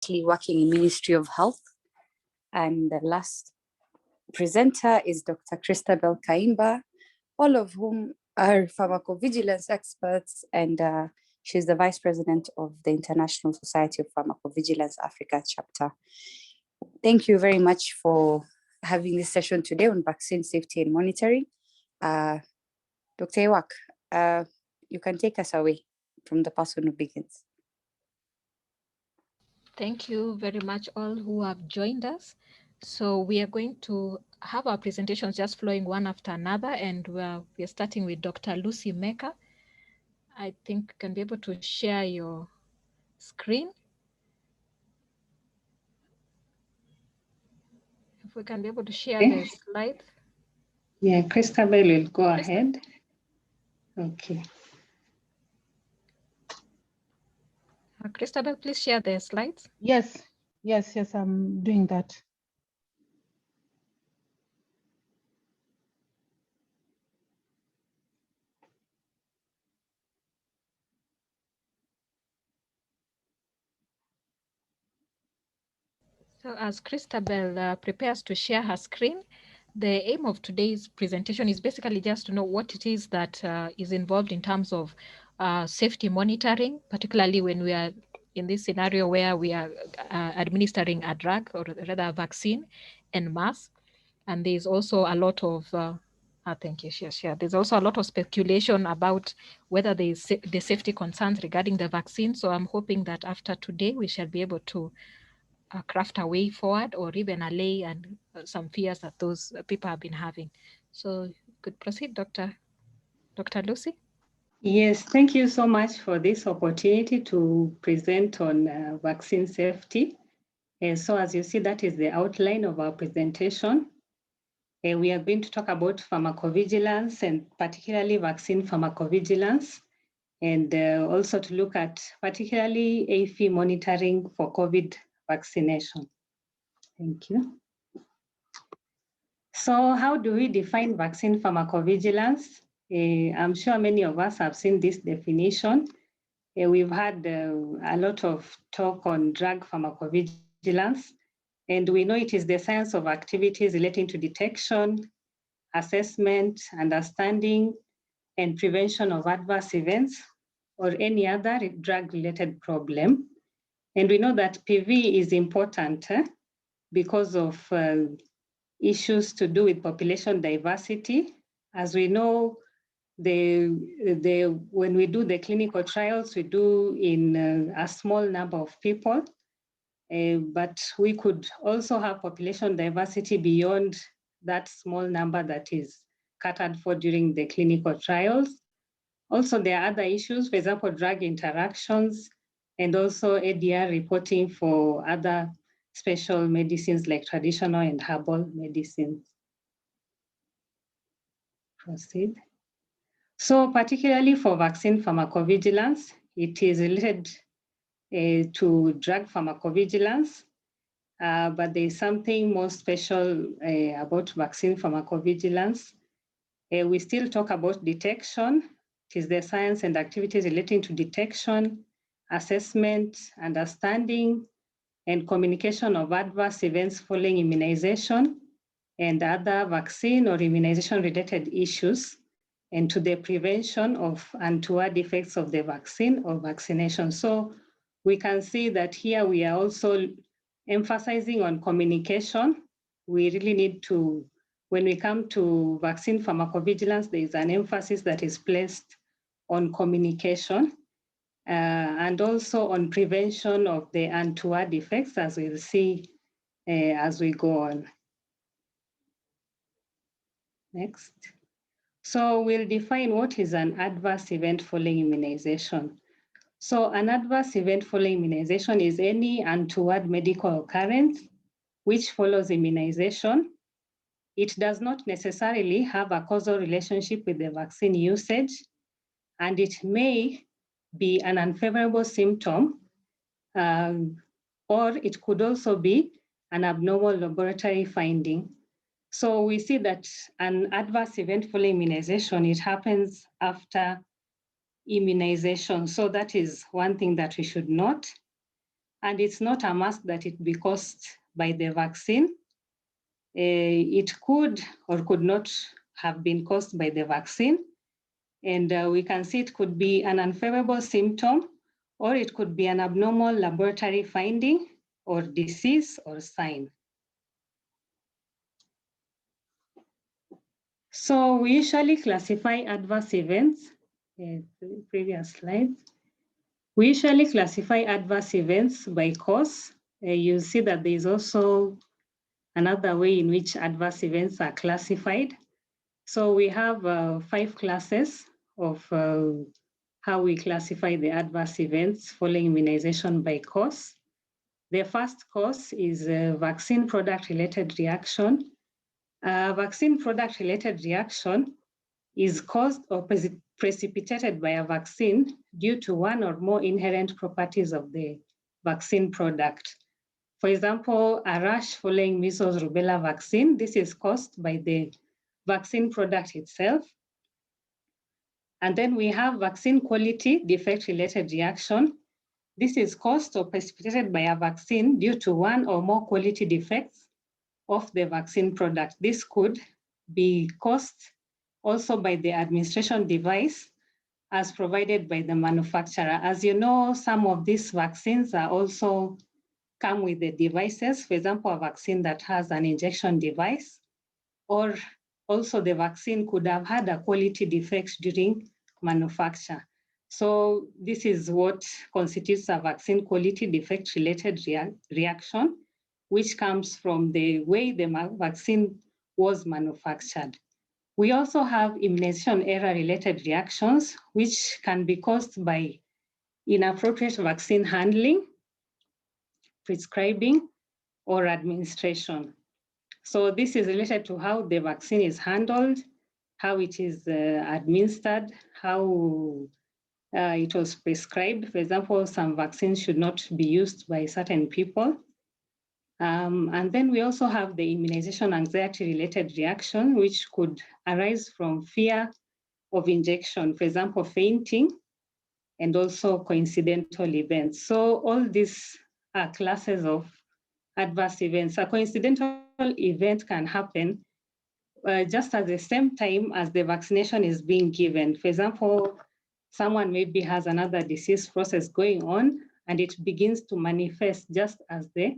working in Ministry of Health. And the last presenter is Dr. Christabel Kaimba, all of whom are pharmacovigilance experts, and she's the Vice President of the International Society of Pharmacovigilance Africa chapter. Thank you very much for having this session today on vaccine safety and monitoring. Dr. Ewak, you can take us away from the person who begins. Thank you very much all who have joined us. So we are going to have our presentations just flowing one after another, and we're starting with Dr. Lucy Meka. I think you can be able to share your screen. If we can be able to share the slide. Yeah, Christabel will go ahead. Okay. Christabel, please share the slides. Yes, I'm doing that. So as Christabel prepares to share her screen, the aim of today's presentation is basically just to know what it is that is involved in terms of safety monitoring, particularly when we are in this scenario where we are administering a drug, or rather a vaccine en masse. And there's also a lot of, thank you, Shia. There's also a lot of speculation about whether there's the safety concerns regarding the vaccine. So I'm hoping that after today, we shall be able to craft a way forward, or even allay and some fears that those people have been having. So you could proceed, Dr. Lucy. Yes, thank you so much for this opportunity to present on vaccine safety. And so as you see, that is the outline of our presentation. We are going to talk about pharmacovigilance, and particularly vaccine pharmacovigilance, and also to look at particularly AEFI monitoring for COVID vaccination. Thank you. So how do we define vaccine pharmacovigilance? I'm sure many of us have seen this definition. We've had a lot of talk on drug pharmacovigilance, and we know it is the science of activities relating to detection, assessment, understanding, and prevention of adverse events or any other drug-related problem. And we know that PV is important because of issues to do with population diversity. As we know, when we do the clinical trials, we do in a small number of people, but we could also have population diversity beyond that small number that is catered for during the clinical trials. Also, there are other issues, for example, drug interactions, and also ADR reporting for other special medicines like traditional and herbal medicines. Proceed. So particularly for vaccine pharmacovigilance, it is related to drug pharmacovigilance, but there is something more special about vaccine pharmacovigilance. We still talk about detection. It is the science and activities relating to detection, assessment, understanding, and communication of adverse events following immunization and other vaccine or immunization-related issues, and to the prevention of untoward effects of the vaccine or vaccination. So we can see that here we are also emphasizing on communication. We really need to, when we come to vaccine pharmacovigilance, there is an emphasis that is placed on communication and also on prevention of the untoward effects, as we'll see as we go on. Next. So we'll define what is an adverse event following immunization. So an adverse event following immunization is any untoward medical occurrence which follows immunization. It does not necessarily have a causal relationship with the vaccine usage, and it may be an unfavorable symptom, or it could also be an abnormal laboratory finding. So we see that an adverse event following immunization, it happens after immunization. So that is one thing that we should note. and it's not a must that it be caused by the vaccine. It could or could not have been caused by the vaccine. And we can see it could be an unfavorable symptom, or it could be an abnormal laboratory finding, or disease or sign. So we usually classify adverse events. Previous slide. We usually classify adverse events by cause. You see that there is also another way in which adverse events are classified. So we have 5 classes of how we classify the adverse events following immunization by cause. The first cause is a vaccine product-related reaction. Vaccine product-related reaction is caused or precipitated by a vaccine due to one or more inherent properties of the vaccine product. For example, a rash following measles rubella vaccine, this is caused by the vaccine product itself. And then we have vaccine quality defect-related reaction. This is caused or precipitated by a vaccine due to one or more quality defects of the vaccine product. This could be caused also by the administration device as provided by the manufacturer. As you know, some of these vaccines are also come with the devices. For example, a vaccine that has an injection device, or also the vaccine could have had a quality defect during manufacture. So this is what constitutes a vaccine quality defect related reaction, which comes from the way the vaccine was manufactured. We also have immunization error related reactions, which can be caused by inappropriate vaccine handling, prescribing, or administration. So this is related to how the vaccine is handled, how it is administered, how it was prescribed. For example, some vaccines should not be used by certain people. And then we also have the immunization anxiety-related reaction, which could arise from fear of injection, for example, fainting, and also coincidental events. So all these are classes of adverse events. A coincidental event can happen just at the same time as the vaccination is being given. For example, someone maybe has another disease process going on, and it begins to manifest just as the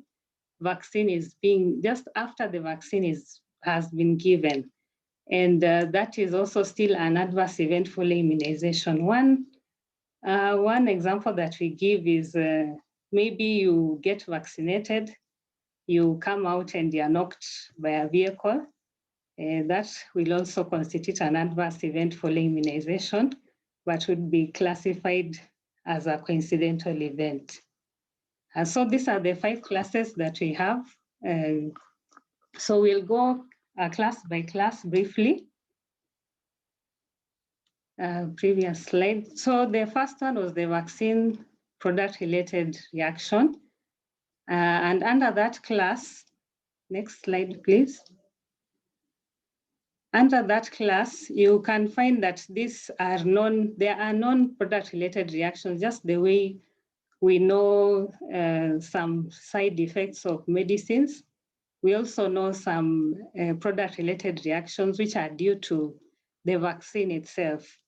vaccine is being, just after the vaccine has been given. And that is also still an adverse event following immunization. One example that we give is maybe you get vaccinated, you come out and you're knocked by a vehicle. That will also constitute an adverse event following immunization, but would be classified as a coincidental event. And so these are the 5 classes that we have. So we'll go class by class briefly. Previous slide. So the first one was the vaccine product-related reaction. And under that class, next slide, please. Under that class, you can find that these are there are non-product-related reactions, just the way we know some side effects of medicines. We also know some product-related reactions which are due to the vaccine itself.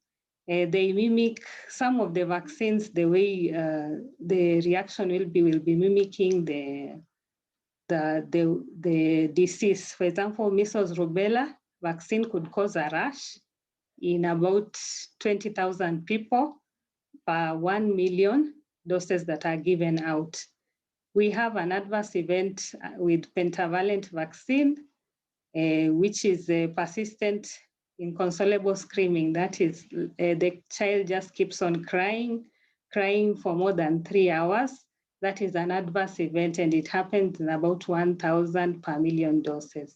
They mimic some of the vaccines, the way the reaction will be mimicking the disease. For example, measles rubella vaccine could cause a rash in about 20,000 people per 1 million doses that are given out. We have an adverse event with pentavalent vaccine, which is persistent inconsolable screaming. That is, the child just keeps on crying for more than 3 hours. That is an adverse event, and it happens in about 1,000 per million doses.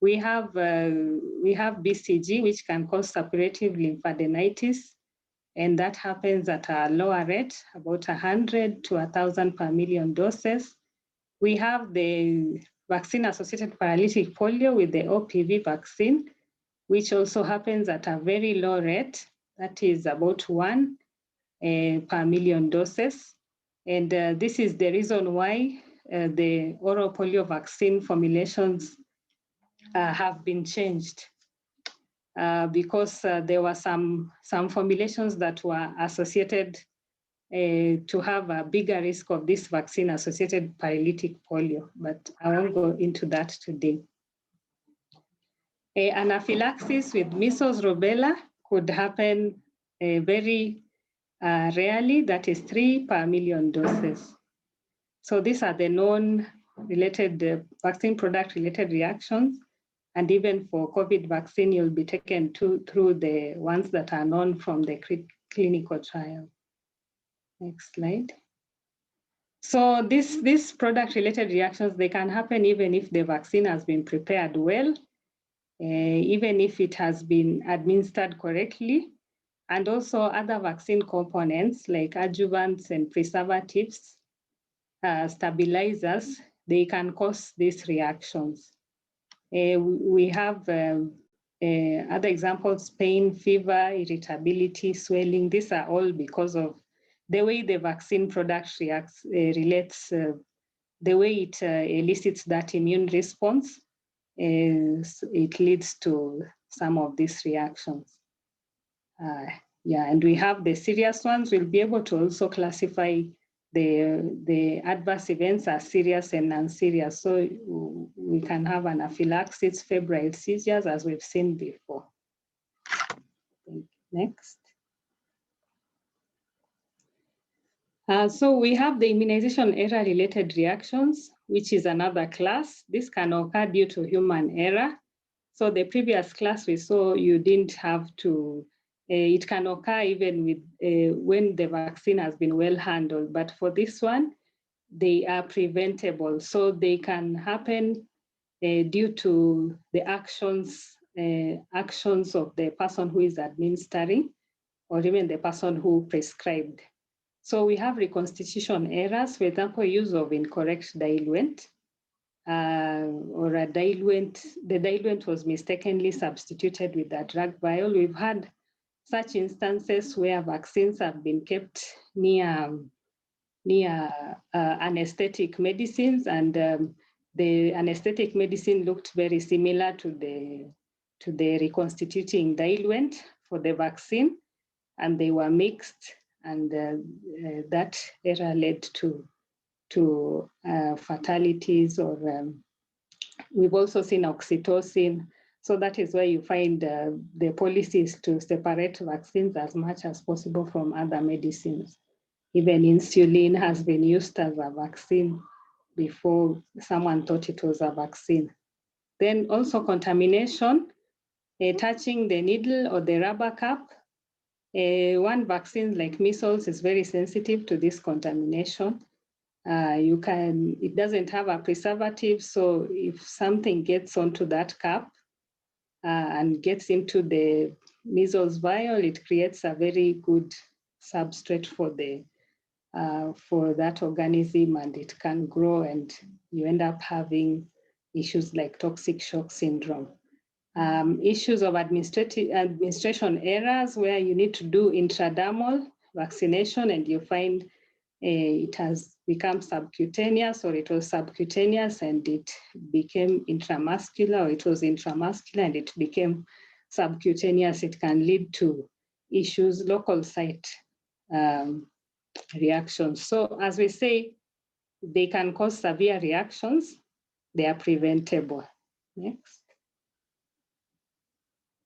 We have BCG, which can cause suppurative lymphadenitis, and that happens at a lower rate, about 100 to 1,000 per million doses. We have the vaccine-associated paralytic polio with the OPV vaccine, which also happens at a very low rate, that is about 1 per million doses. And this is the reason why the oral polio vaccine formulations have been changed. Because there were some formulations that were associated to have a bigger risk of this vaccine-associated paralytic polio, but I won't go into that today. Anaphylaxis with measles rubella could happen very rarely, that is 3 per million doses. So these are the known related vaccine product-related reactions. And even for COVID vaccine, you'll be taken through the ones that are known from the clinical trial. Next slide. So these product-related reactions, they can happen even if the vaccine has been prepared well, even if it has been administered correctly, and also other vaccine components like adjuvants and preservatives, stabilizers, they can cause these reactions. We have other examples: pain, fever, irritability, swelling. These are all because of the way the vaccine product relates, the way it elicits that immune response. It leads to some of these reactions. And we have the serious ones. We'll be able to also classify the adverse events as serious and non-serious. So we can have anaphylaxis, febrile seizures, as we've seen before. Next. So we have the immunization error-related reactions, which is another class. This can occur due to human error. So the previous class we saw, you didn't have to, it can occur even with when the vaccine has been well handled. But for this one, they are preventable. So they can happen due to the actions of the person who is administering, or even the person who prescribed. So we have reconstitution errors, for example, use of incorrect diluent, or a diluent, the diluent was mistakenly substituted with a drug vial. We've had such instances where vaccines have been kept near anesthetic medicines, and the anesthetic medicine looked very similar to the reconstituting diluent for the vaccine, and they were mixed, and that error led to fatalities, or we've also seen oxytocin. So that is where you find the policies to separate vaccines as much as possible from other medicines. Even insulin has been used as a vaccine before someone thought it was a vaccine. Then also contamination, touching the needle or the rubber cup. One vaccine like measles is very sensitive to this contamination. It doesn't have a preservative, so if something gets onto that cup and gets into the measles vial, it creates a very good substrate for that organism, and it can grow, and you end up having issues like toxic shock syndrome. Issues of administration errors, where you need to do intradermal vaccination and you find it has become subcutaneous, or it was subcutaneous and it became intramuscular, or it was intramuscular and it became subcutaneous. It can lead to issues, local site reactions. So as we say, they can cause severe reactions. They are preventable. Next.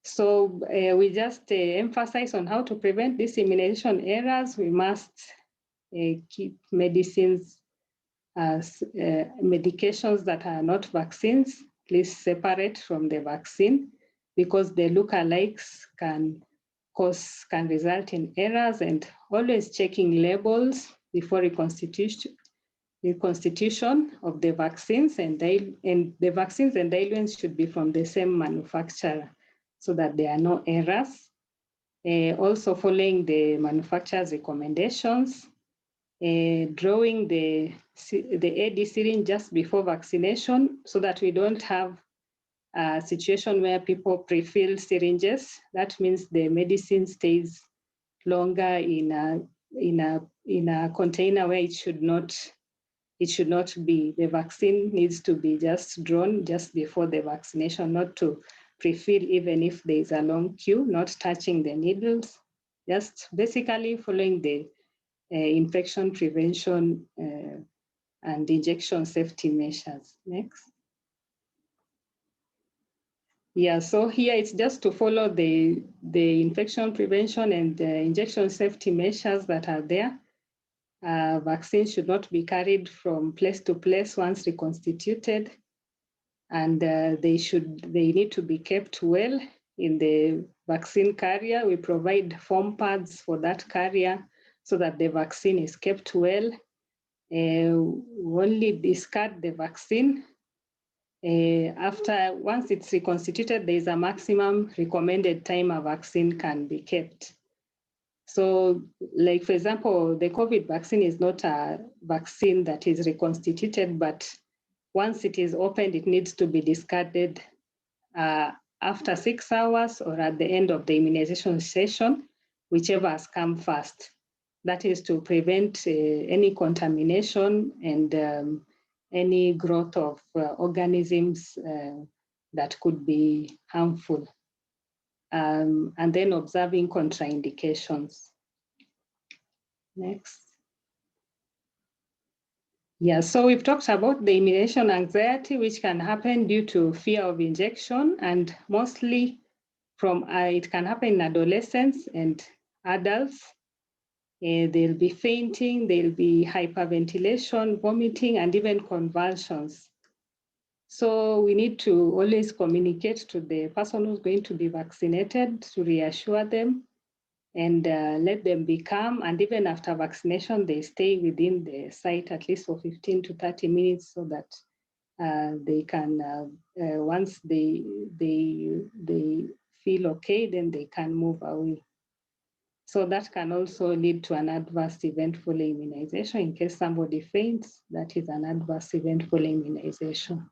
So we just emphasize on how to prevent these immunization errors. We must keep medicines as medications that are not vaccines, please separate from the vaccine, because the lookalikes can result in errors, and always checking labels before reconstitution of the vaccines, and the vaccines and diluents should be from the same manufacturer so that there are no errors. Also following the manufacturer's recommendations, drawing the AD syringe just before vaccination so that we don't have a situation where people pre-fill syringes. That means the medicine stays longer in in a container where it should not be. The vaccine needs to be just drawn just before the vaccination, not to pre-fill even if there is a long queue, not touching the needles, just basically following the infection prevention and injection safety measures. Next. Yeah, so here it's just to follow the infection prevention and the injection safety measures that are there. Vaccines should not be carried from place to place once reconstituted, and they need to be kept well in the vaccine carrier. We provide foam pads for that carrier so that the vaccine is kept well. We only discard the vaccine once it's reconstituted. There is a maximum recommended time a vaccine can be kept. So, like, for example, the COVID vaccine is not a vaccine that is reconstituted, but once it is opened, it needs to be discarded after 6 hours or at the end of the immunization session, whichever has come first. That is to prevent any contamination and any growth of organisms that could be harmful. And then observing contraindications. Next. Yeah, so we've talked about the immunization anxiety, which can happen due to fear of injection, and mostly it can happen in adolescents and adults. There'll be fainting, there'll be hyperventilation, vomiting, and even convulsions. So we need to always communicate to the person who's going to be vaccinated to reassure them and let them be calm. And even after vaccination, they stay within the site at least for 15 to 30 minutes so that they can, once they feel okay, then they can move away. So that can also lead to an adverse event following immunization. In case somebody faints, that is an adverse event following immunization.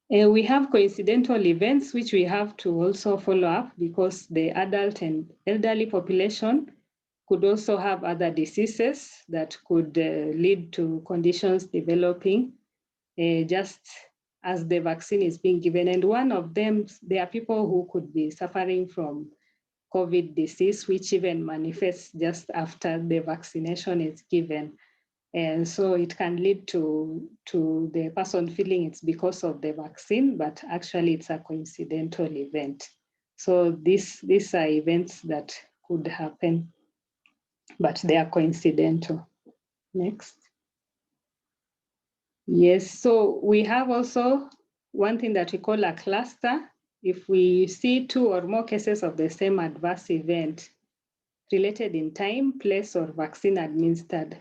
We have coincidental events, which we have to also follow up because the adult and elderly population could also have other diseases that could lead to conditions developing just as the vaccine is being given. And one of them, there are people who could be suffering from COVID disease, which even manifests just after the vaccination is given. And so it can lead to the person feeling it's because of the vaccine, but actually it's a coincidental event. So these are events that could happen, but they are coincidental. Next. Yes, so we have also one thing that we call a cluster. If we see 2 or more cases of the same adverse event related in time, place, or vaccine administered,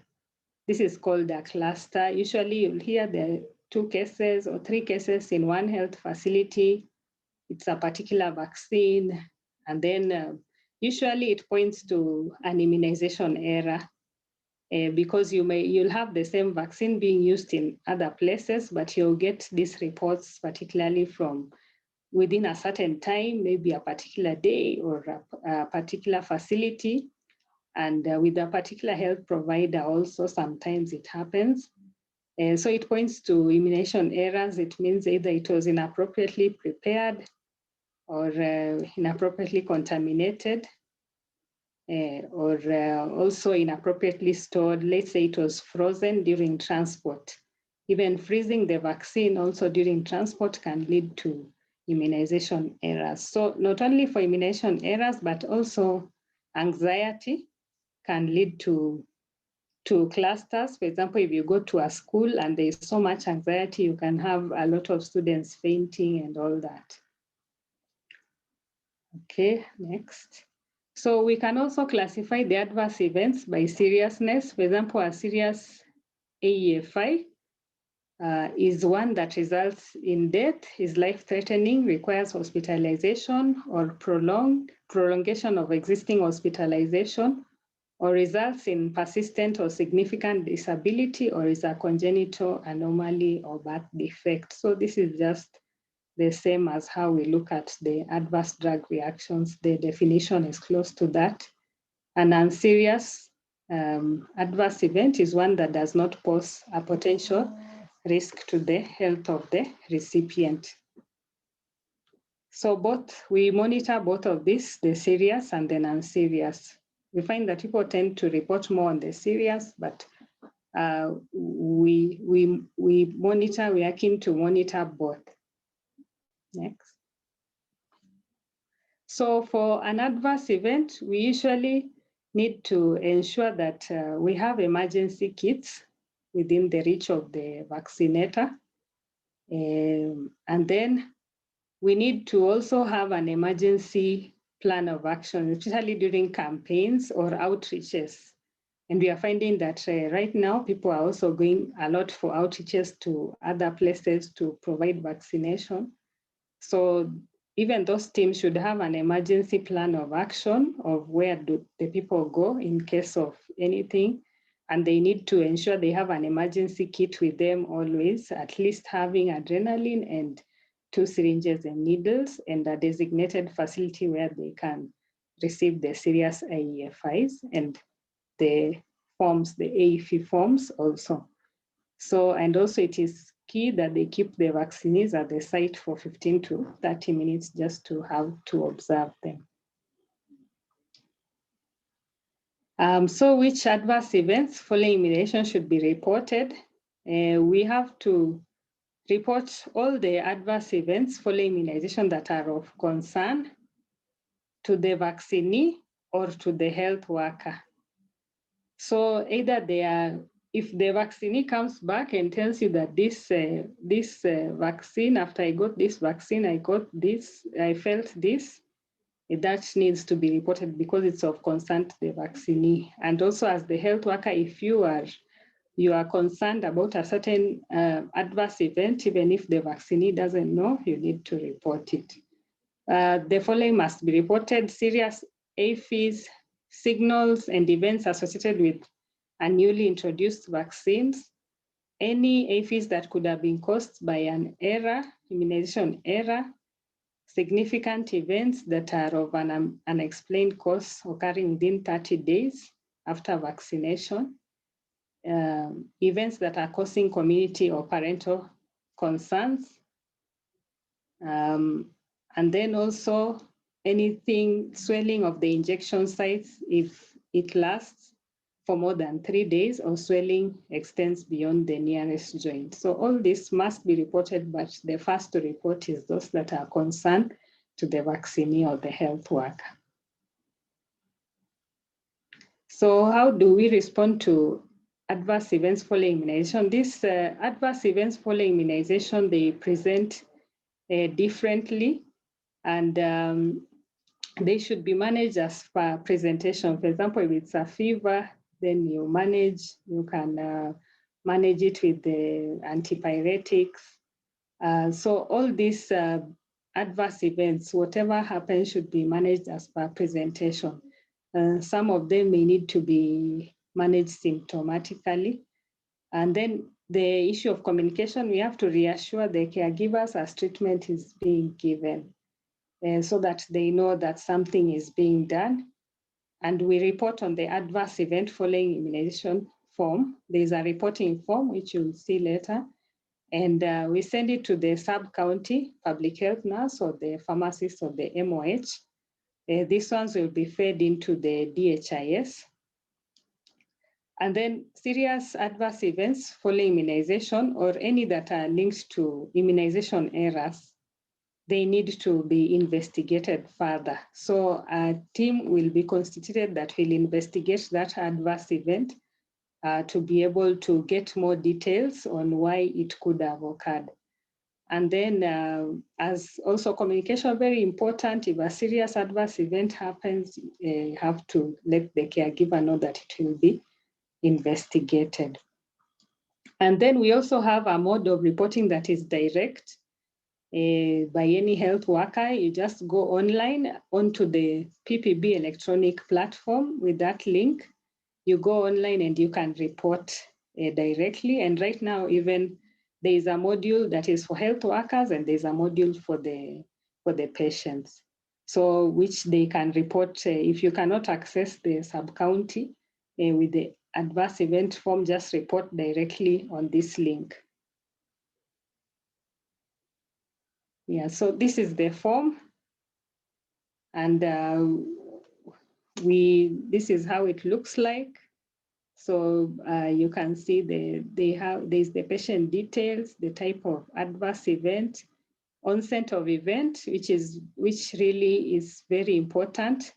this is called a cluster. Usually you'll hear there are 2 cases or 3 cases in one health facility. It's a particular vaccine. And then usually it points to an immunization error because you'll have the same vaccine being used in other places, but you'll get these reports particularly from within a certain time, maybe a particular day or a particular facility. And with a particular health provider also, sometimes it happens. So it points to immunization errors. It means either it was inappropriately prepared or inappropriately contaminated or also inappropriately stored. Let's say it was frozen during transport. Even freezing the vaccine also during transport can lead to immunization errors. So not only for immunization errors, but also anxiety can lead to clusters. For example, if you go to a school and there's so much anxiety, you can have a lot of students fainting and all that. Okay, next. So we can also classify the adverse events by seriousness. For example, a serious AEFI is one that results in death, is life-threatening, requires hospitalization or prolongation of existing hospitalization, or results in persistent or significant disability, or is a congenital anomaly or birth defect. So this is just the same as how we look at the adverse drug reactions. The definition is close to that. An unserious adverse event is one that does not pose a potential risk to the health of the recipient. So we monitor both of these, the serious and the non-serious. We find that people tend to report more on the serious, but we are keen to monitor both. Next. So for an adverse event, we usually need to ensure that we have emergency kits within the reach of the vaccinator. And then we need to also have an emergency plan of action, especially during campaigns or outreaches. And we are finding that right now, people are also going a lot for outreaches to other places to provide vaccination. So even those teams should have an emergency plan of action of where do the people go in case of anything. And they need to ensure they have an emergency kit with them always, at least having adrenaline and 2 syringes and needles and a designated facility where they can receive the serious AEFIs and the forms, the AEFI forms also. So, and also it is key that they keep the vaccinees at the site for 15 to 30 minutes just to have to observe them. So which adverse events following immunization should be reported? We have to report all the adverse events following immunization that are of concern to the vaccinee or to the health worker. So either they are, if the vaccinee comes back and tells you that this vaccine, after I got this vaccine, I got this, I felt this, that needs to be reported because it's of concern to the vaccinee. And also as the health worker, if you are concerned about a certain adverse event, even if the vaccinee doesn't know, you need to report it. The following must be reported: serious AEFIs, signals and events associated with a newly introduced vaccines, any AEFIs that could have been caused by an error, immunization error, significant events that are of an unexplained cause occurring within 30 days after vaccination, events that are causing community or parental concerns, and then also anything swelling of the injection sites if it lasts for more than 3 days or swelling extends beyond the nearest joint. So all this must be reported, but the first to report is those that are concerned to the vaccinee or the health worker. So how do we respond to adverse events following immunization? These adverse events following immunization, they present differently, and they should be managed as per presentation. For example, if it's a fever, then you can manage it with the antipyretics. So all these adverse events, whatever happens, should be managed as per presentation. Some of them may need to be managed symptomatically. And then the issue of communication, we have to reassure the caregivers as treatment is being given, so that they know that something is being done. And we report on the adverse event following immunization form. There's a reporting form, which you'll see later. And we send it to the sub-county public health nurse or the pharmacist or the MOH. These ones will be fed into the DHIS. And then serious adverse events following immunization or any that are linked to immunization errors, they need to be investigated further. So a team will be constituted that will investigate that adverse event to be able to get more details on why it could have occurred. And then as also communication, very important, if a serious adverse event happens, you have to let the caregiver know that it will be investigated. And then we also have a mode of reporting that is direct by any health worker. You just go online onto the PPB electronic platform with that link. You go online and you can report directly. And right now, even there is a module that is for health workers and there's a module for the patients. so which they can report if you cannot access the sub-county with the adverse event form, just report directly on this link. Yeah, so this is the form, and this is how it looks like. So you can see there's the patient details, the type of adverse event, onset of event, which really is very important,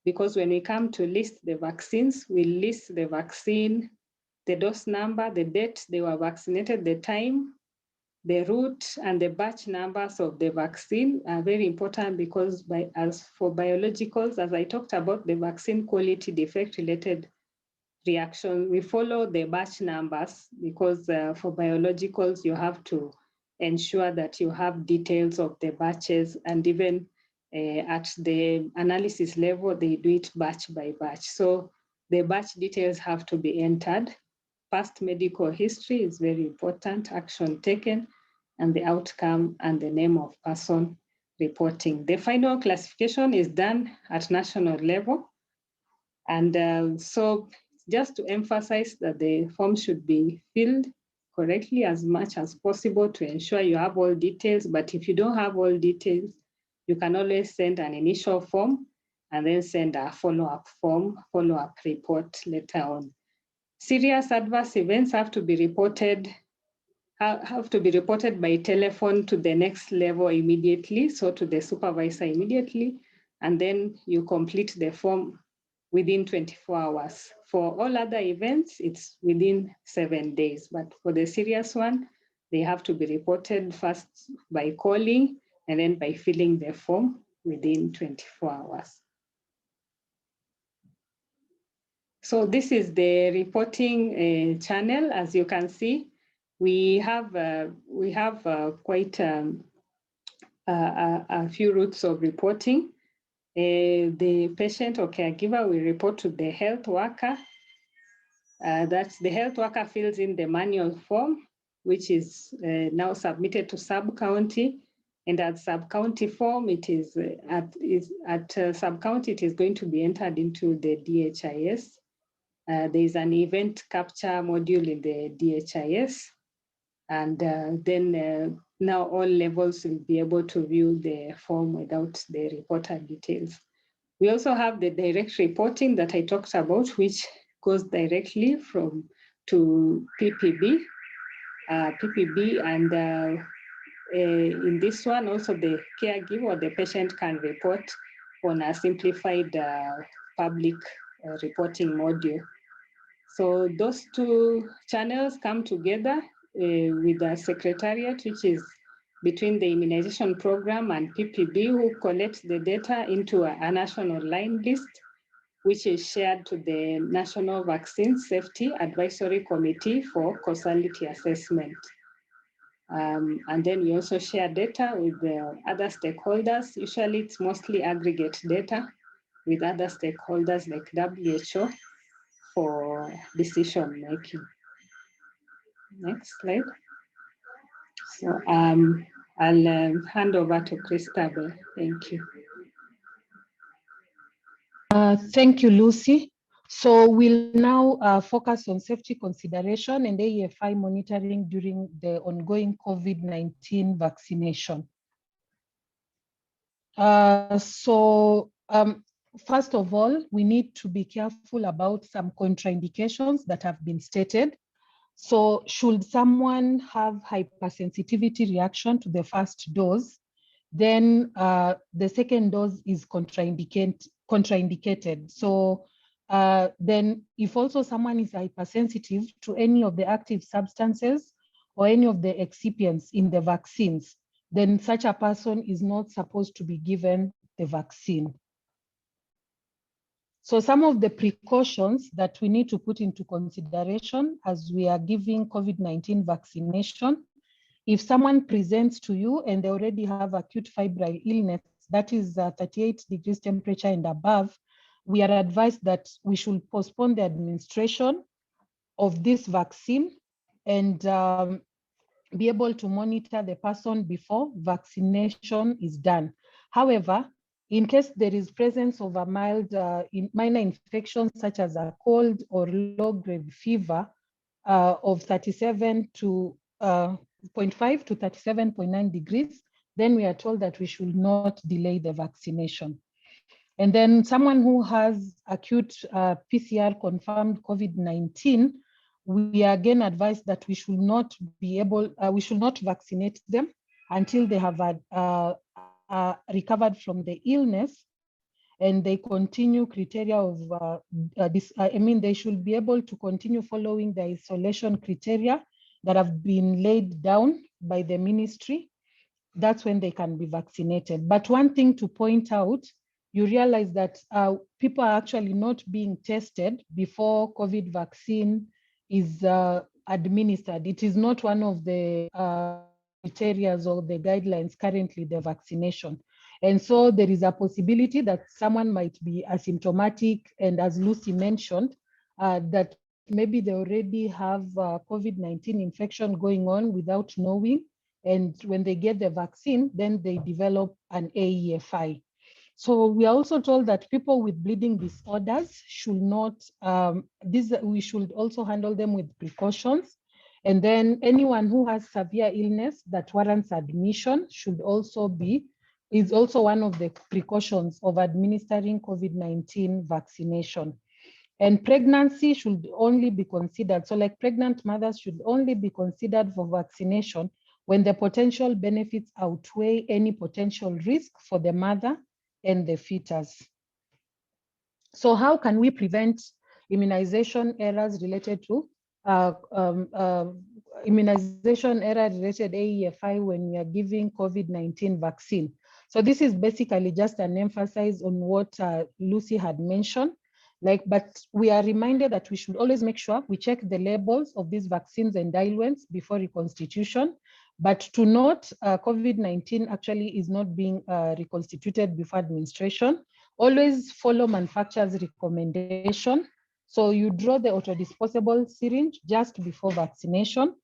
because when we come to list the vaccines, we list the vaccine, the dose number, the date they were vaccinated, the time, the route, and the batch numbers of the vaccine are very important, because as for biologicals, as I talked about the vaccine quality defect related reaction, we follow the batch numbers, because for biologicals, you have to ensure that you have details of the batches, and even at the analysis level, they do it batch by batch. So the batch details have to be entered. Past medical history is very important, action taken, and the outcome and the name of person reporting. The final classification is done at national level. And so just to emphasize that the form should be filled correctly as much as possible to ensure you have all details. But if you don't have all details, you can always send an initial form and then send a follow-up form, follow-up report later on. Serious adverse events have to be reported by telephone to the next level immediately, so to the supervisor immediately, and then you complete the form within 24 hours. For all other events, it's within 7 days, but for the serious one, they have to be reported first by calling and then by filling the form within 24 hours. So this is the reporting channel. As you can see, we have quite a few routes of reporting. The patient or caregiver will report to the health worker. That's the health worker fills in the manual form, which is now submitted to sub-county. And at sub-county form, it is at sub-county, it is going to be entered into the DHIS. There is an event capture module in the DHIS. And then now all levels will be able to view the form without the reporter details. We also have the direct reporting that I talked about, which goes directly to PPB, and in this one also the caregiver or the patient can report on a simplified public reporting module. So those two channels come together with the secretariat, which is between the immunization program and PPB, who collects the data into a national line list, which is shared to the National Vaccine Safety Advisory Committee for causality assessment. And then we also share data with the other stakeholders. Usually it's mostly aggregate data with other stakeholders like WHO for decision making. Next slide. So I'll hand over to Christabel. Thank you. Thank you, Lucy. So we'll now focus on safety consideration and AEFI monitoring during the ongoing COVID-19 vaccination. First of all, we need to be careful about some contraindications that have been stated. So should someone have hypersensitivity reaction to the first dose, then the second dose is contraindicated. So then if also someone is hypersensitive to any of the active substances or any of the excipients in the vaccines, then such a person is not supposed to be given the vaccine. So some of the precautions that we need to put into consideration as we are giving COVID-19 vaccination, if someone presents to you and they already have acute febrile illness, that is 38 degrees temperature and above, we are advised that we should postpone the administration of this vaccine and be able to monitor the person before vaccination is done. However, In case there is presence of a mild minor infection, such as a cold or low-grade fever of 37 to 0.5 to 37.9 degrees, then we are told that we should not delay the vaccination. And then someone who has acute PCR confirmed COVID-19, we are again advised that we should not we should not vaccinate them until they have recovered from the illness and they continue criteria of they should be able to continue following the isolation criteria that have been laid down by the ministry. That's when they can be vaccinated. But one thing to point out, you realize that people are actually not being tested before COVID vaccine is administered. It is not one of the criteria or the guidelines currently, the vaccination. And so there is a possibility that someone might be asymptomatic, and as Lucy mentioned, that maybe they already have COVID-19 infection going on without knowing. And when they get the vaccine, then they develop an AEFI. So we are also told that people with bleeding disorders should not, we should also handle them with precautions. And then anyone who has severe illness that warrants admission should also is also one of the precautions of administering COVID-19 vaccination. And pregnancy should only be considered. So like pregnant mothers should only be considered for vaccination when the potential benefits outweigh any potential risk for the mother and the fetus. So how can we prevent immunization errors related to immunization error related AEFI when we are giving COVID-19 vaccine? So this is basically just an emphasis on what Lucy had mentioned. But we are reminded that we should always make sure we check the labels of these vaccines and diluents before reconstitution. But to note, COVID-19 actually is not being reconstituted before administration. Always follow manufacturer's recommendation. So you draw the auto-disposable syringe just before vaccination.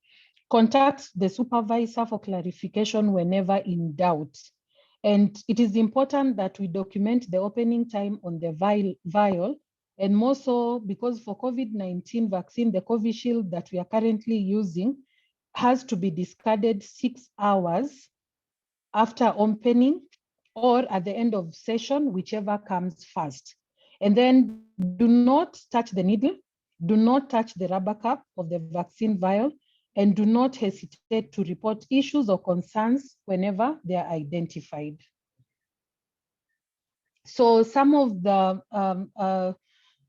Contact the supervisor for clarification whenever in doubt. And it is important that we document the opening time on the vial, and more so because for COVID-19 vaccine, the Covishield that we are currently using has to be discarded 6 hours after opening or at the end of session, whichever comes first. And then do not touch the needle, do not touch the rubber cap of the vaccine vial, and do not hesitate to report issues or concerns whenever they are identified. So some of the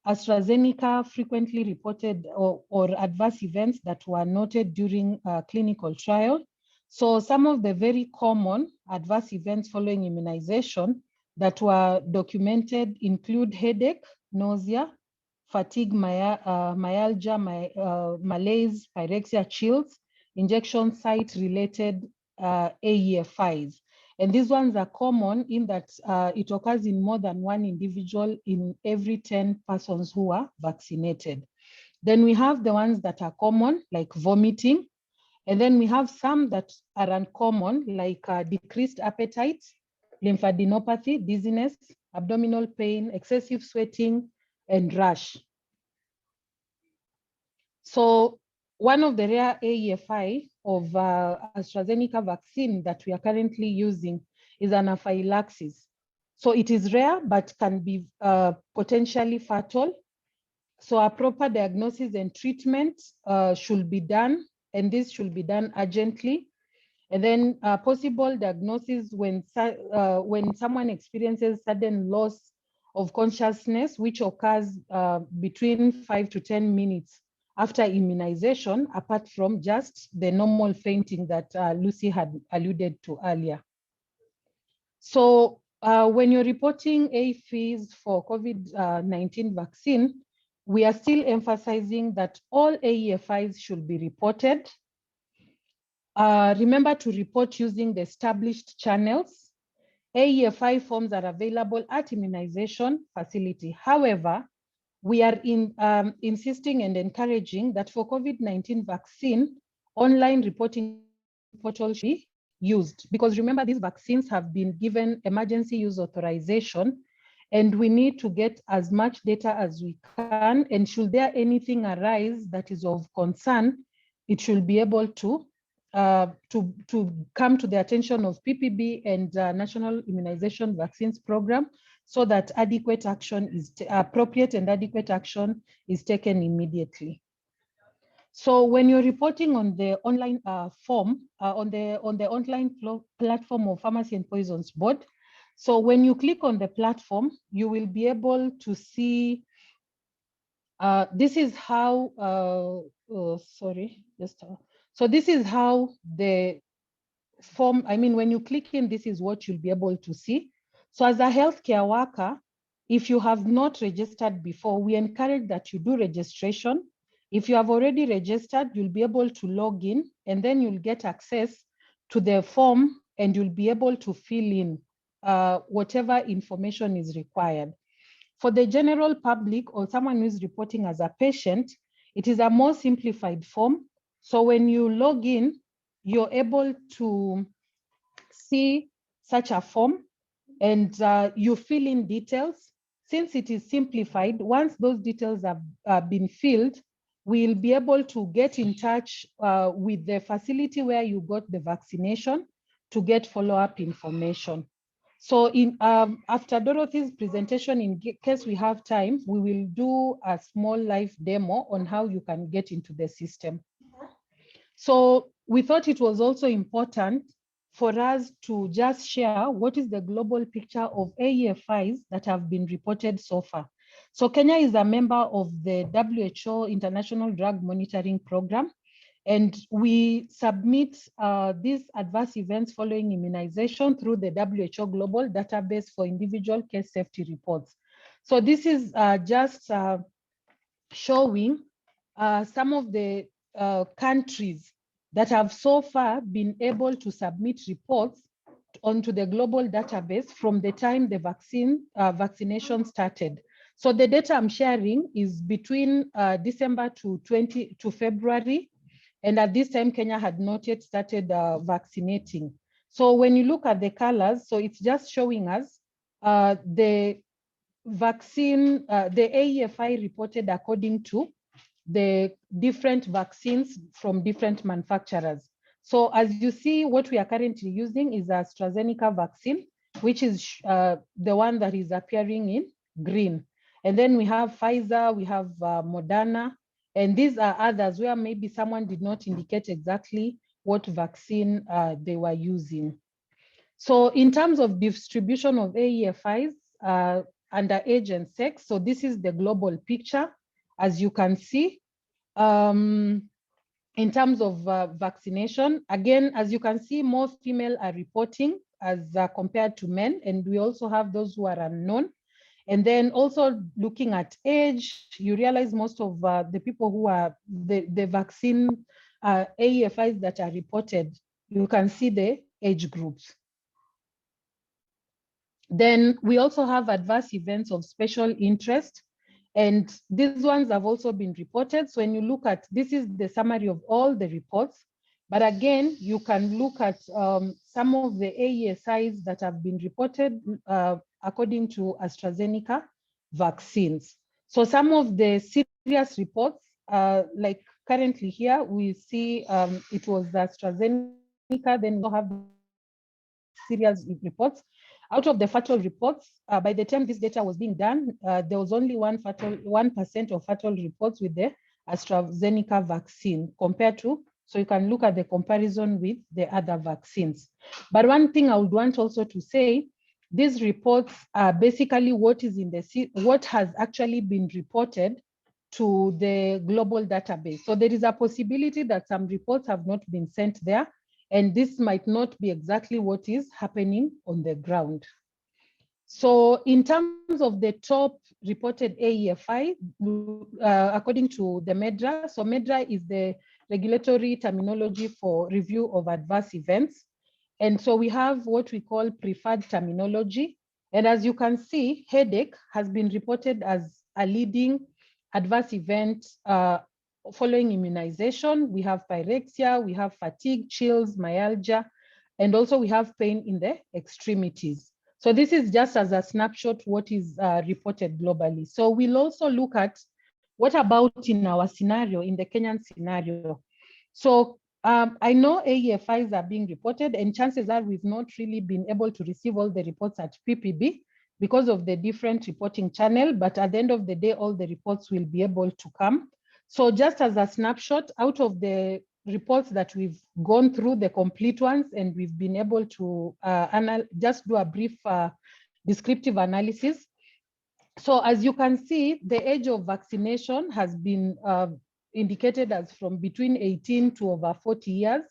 AstraZeneca frequently reported or adverse events that were noted during clinical trial. So some of the very common adverse events following immunization that were documented include headache, nausea, fatigue, myalgia, malaise, pyrexia, chills, injection site-related AEFIs. And these ones are common in that it occurs in more than one individual in every 10 persons who are vaccinated. Then we have the ones that are common, like vomiting. And then we have some that are uncommon, like decreased appetite, lymphadenopathy, dizziness, abdominal pain, excessive sweating, and rash. So one of the rare AEFI of AstraZeneca vaccine that we are currently using is anaphylaxis. So it is rare, but can be potentially fatal. So a proper diagnosis and treatment should be done, and this should be done urgently. And then possible diagnosis when someone experiences sudden loss of consciousness, which occurs between 5 to 10 minutes after immunization, apart from just the normal fainting that Lucy had alluded to earlier. So when you're reporting AEFIs for COVID-19 vaccine, we are still emphasizing that all AEFIs should be reported. Remember to report using the established channels. AEFI forms are available at immunization facility. However, we are insisting and encouraging that for COVID-19 vaccine, online reporting portal should be used, because remember, these vaccines have been given emergency use authorization, and we need to get as much data as we can. And should there anything arise that is of concern, it should be able to come to the attention of PPB and National Immunization Vaccines Program, so that adequate action is appropriate and adequate action is taken immediately. So when you're reporting on the online form, on the online platform of Pharmacy and Poisons Board, so when you click on the platform, you will be able to see, this is how, so this is how the form, I mean, when you click in, this is what you'll be able to see. So as a healthcare worker, if you have not registered before, we encourage that you do registration. If you have already registered, you'll be able to log in, and then you'll get access to the form, and you'll be able to fill in whatever information is required. For the general public or someone who is reporting as a patient, it is a more simplified form. So when you log in, you're able to see such a form, and you fill in details. Since it is simplified, once those details have been filled, we'll be able to get in touch with the facility where you got the vaccination to get follow-up information. So in after Dorothy's presentation, in case we have time, we will do a small live demo on how you can get into the system. So we thought it was also important for us to just share what is the global picture of AEFIs that have been reported so far. So Kenya is a member of the WHO International Drug Monitoring Program, and we submit these adverse events following immunization through the WHO Global Database for Individual Case Safety Reports. So this is just showing some of the countries that have so far been able to submit reports onto the global database from the time the vaccination started. So the data I'm sharing is between December to February. And at this time, Kenya had not yet started vaccinating. So when you look at the colors, so it's just showing us the vaccine, the AEFI reported according to the different vaccines from different manufacturers. So as you see, what we are currently using is a AstraZeneca vaccine, which is the one that is appearing in green. And then we have Pfizer, we have Moderna, and these are others where maybe someone did not indicate exactly what vaccine they were using. So in terms of distribution of AEFIs under age and sex, so this is the global picture. As you can see, in terms of vaccination, again, as you can see, more female are reporting as compared to men, and we also have those who are unknown. And then also looking at age, you realize most of the people who are the vaccine AEFIs that are reported, you can see the age groups. Then we also have adverse events of special interest, and these ones have also been reported. So when you look at, this is the summary of all the reports, but again, you can look at some of the AESIs that have been reported according to AstraZeneca vaccines. So some of the serious reports, like currently here, we see it was AstraZeneca, then we have serious reports. Out of the fatal reports, by the time this data was being done, there was only 1% of fatal reports with the AstraZeneca vaccine compared to, so you can look at the comparison with the other vaccines. But one thing I would want also to say, these reports are basically what is in what has actually been reported to the global database. So there is a possibility that some reports have not been sent there, and this might not be exactly what is happening on the ground. So in terms of the top reported AEFI, according to the MEDRA, so MEDRA is the regulatory terminology for review of adverse events. And so we have what we call preferred terminology. And as you can see, headache has been reported as a leading adverse event following immunization. We have pyrexia, we have fatigue, chills, myalgia, And also we have pain in the extremities. So this is just as a snapshot what is reported globally. So we'll also look at what about in our scenario, in the Kenyan scenario. So I know AEFIs are being reported, and chances are we've not really been able to receive all the reports at PPB because of the different reporting channel, but at the end of the day, all the reports will be able to come. So just as a snapshot, out of the reports that we've gone through, the complete ones, and we've been able to just do a brief descriptive analysis. So as you can see, the age of vaccination has been indicated as from between 18 to over 40 years.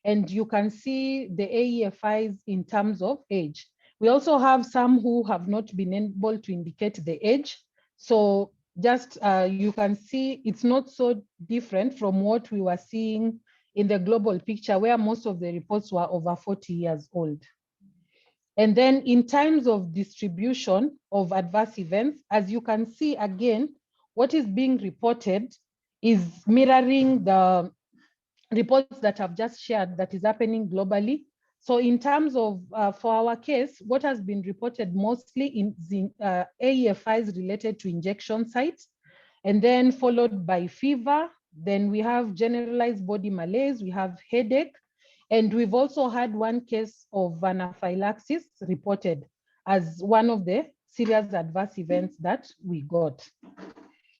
And you can see the AEFIs in terms of age. We also have some who have not been able to indicate the age. So just you can see it's not so different from what we were seeing in the global picture, where most of the reports were over 40 years old. And then in terms of distribution of adverse events, as you can see again, what is being reported is mirroring the reports that I've just shared that is happening globally. So in terms of, for our case, what has been reported mostly in the AEFIs related to injection sites, and then followed by fever. Then we have generalized body malaise, we have headache, and we've also had one case of anaphylaxis reported as one of the serious adverse events that we got.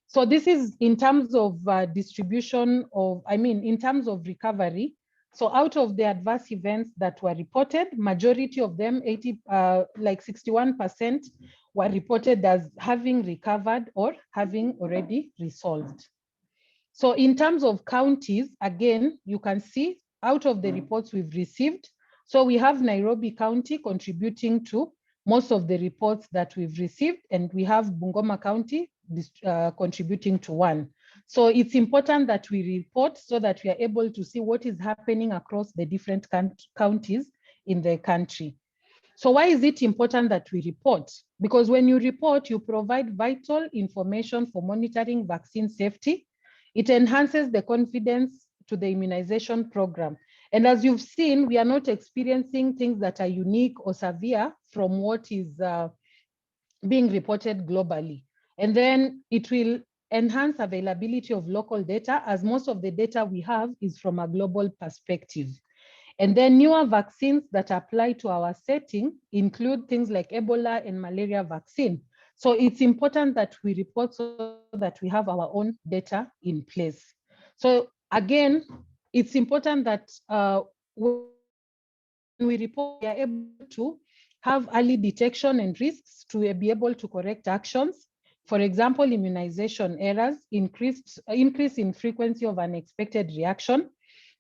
So this is in terms of distribution of, in terms of recovery. So out of the adverse events that were reported, majority of them, 61% were reported as having recovered or having already resolved. So in terms of counties, again, you can see out of the reports we've received, so we have Nairobi County contributing to most of the reports that we've received, and we have Bungoma County contributing to one. So it's important that we report so that we are able to see what is happening across the different counties in the country. So why is it important that we report? Because when you report, you provide vital information for monitoring vaccine safety. It enhances the confidence to the immunization program. And as you've seen, we are not experiencing things that are unique or severe from what is being reported globally. And then it will enhance availability of local data, as most of the data we have is from a global perspective. And then newer vaccines that apply to our setting include things like Ebola and malaria vaccine. So it's important that we report so that we have our own data in place. So again, it's important that when we report, we are able to have early detection and risks to be able to correct actions. For example, immunization errors, increase in frequency of unexpected reaction.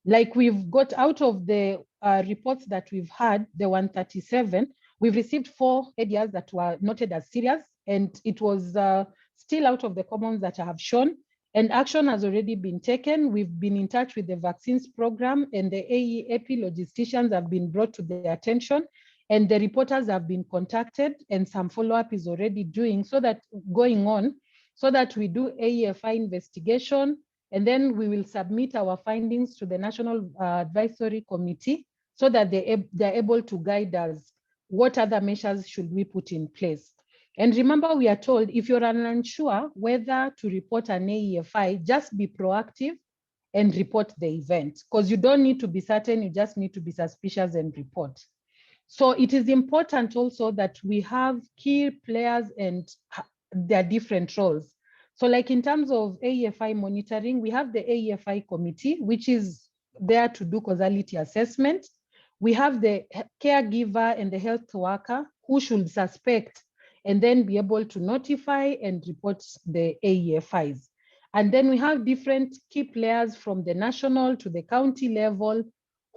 Like we've got out of the reports that we've had, the 137, we've received 4 areas that were noted as serious, and it was still out of the commons that I have shown, and action has already been taken. We've been in touch with the vaccines program, and the AEFI logisticians have been brought to their attention, and the reporters have been contacted, and some follow-up is already going on, so that we do AEFI investigation, and then we will submit our findings to the National Advisory Committee so that they're able to guide us. What other measures should we put in place? And remember, we are told if you're unsure whether to report an AEFI, just be proactive and report the event, because you don't need to be certain, you just need to be suspicious and report. So it is important also that we have key players and their different roles. So like in terms of AEFI monitoring, we have the AEFI committee, which is there to do causality assessment. We have the caregiver and the health worker who should suspect and then be able to notify and report the AEFIs. And then we have different key players from the national to the county level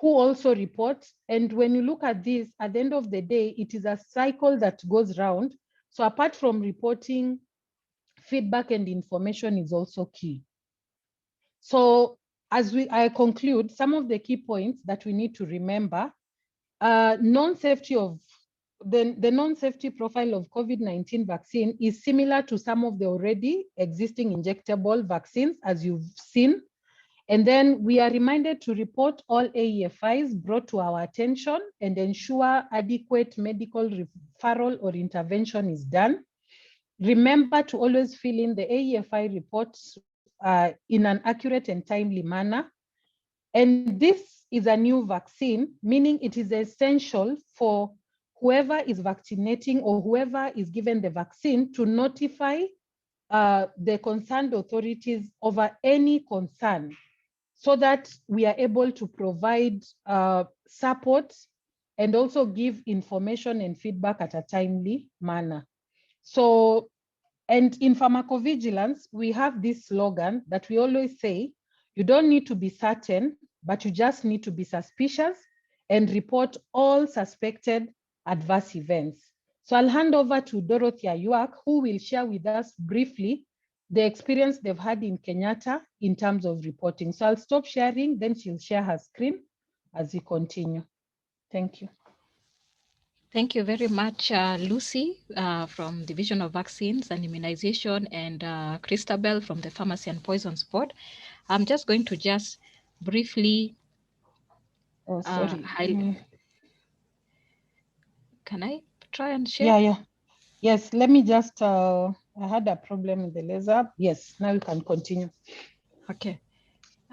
who also report. And when you look at this, at the end of the day, it is a cycle that goes round. So apart from reporting, feedback and information is also key. So as I conclude, some of the key points that we need to remember, non-safety of the non-safety profile of COVID-19 vaccine is similar to some of the already existing injectable vaccines, as you've seen. And then we are reminded to report all AEFIs brought to our attention and ensure adequate medical referral or intervention is done. Remember to always fill in the AEFI reports in an accurate and timely manner. And this is a new vaccine, meaning it is essential for whoever is vaccinating or whoever is given the vaccine to notify the concerned authorities over any concern, so that we are able to provide support and also give information and feedback at a timely manner. So, and in pharmacovigilance, we have this slogan that we always say, you don't need to be certain, but you just need to be suspicious and report all suspected adverse events. So I'll hand over to Dorothea Yuak, who will share with us briefly the experience they've had in Kenyatta in terms of reporting. So I'll stop sharing, then she'll share her screen as we continue. Thank you. Thank you very much, Lucy from Division of Vaccines and Immunization, and Christabel from the Pharmacy and Poisons Board. I'm just going to just briefly highlight. Can I try and share? Yeah. Yes, let me just, I had a problem with the laser. Yes, now you can continue. Okay.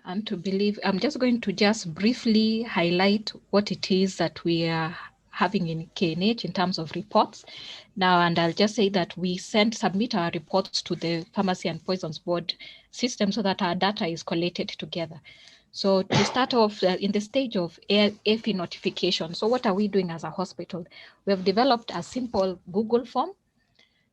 And to believe, I'm just going to just briefly highlight what it is that we are having in KNH in terms of reports. Now, and I'll just say that we submit our reports to the Pharmacy and Poisons Board system so that our data is collated together. So to start off in the stage of AEFI notification, so what are we doing as a hospital? We have developed a simple Google form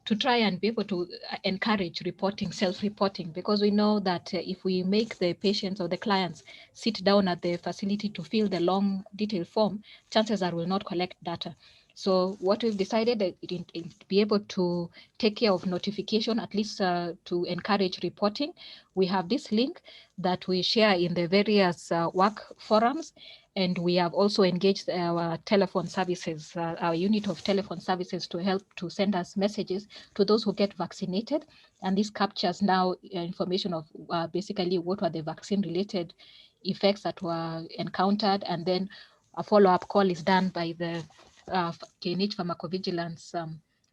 to try and be able to encourage reporting, self-reporting, because we know that if we make the patients or the clients sit down at the facility to fill the long detailed form, chances are we'll not collect data. So what we've decided to be able to take care of notification, at least to encourage reporting, we have this link that we share in the various work forums. And we have also engaged our telephone services, our unit of telephone services, to help to send us messages to those who get vaccinated. And this captures now information of basically what were the vaccine-related effects that were encountered. And then a follow-up call is done by the KNH Pharmacovigilance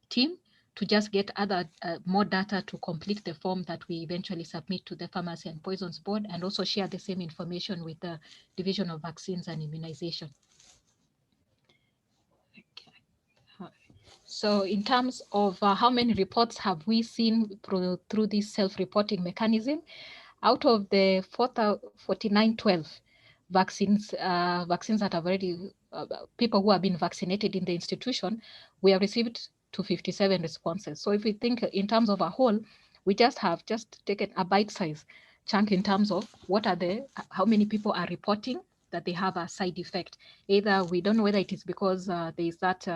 team to just get more data to complete the form that we eventually submit to the Pharmacy and Poisons Board, and also share the same information with the Division of Vaccines and Immunization. Okay. So in terms of how many reports have we seen through this self-reporting mechanism, out of the 4912 vaccines that have already, people who have been vaccinated in the institution, we have received 257 responses. So if we think in terms of a whole, we just taken a bite-size chunk in terms of how many people are reporting that they have a side effect. Either we don't know whether it is because there is that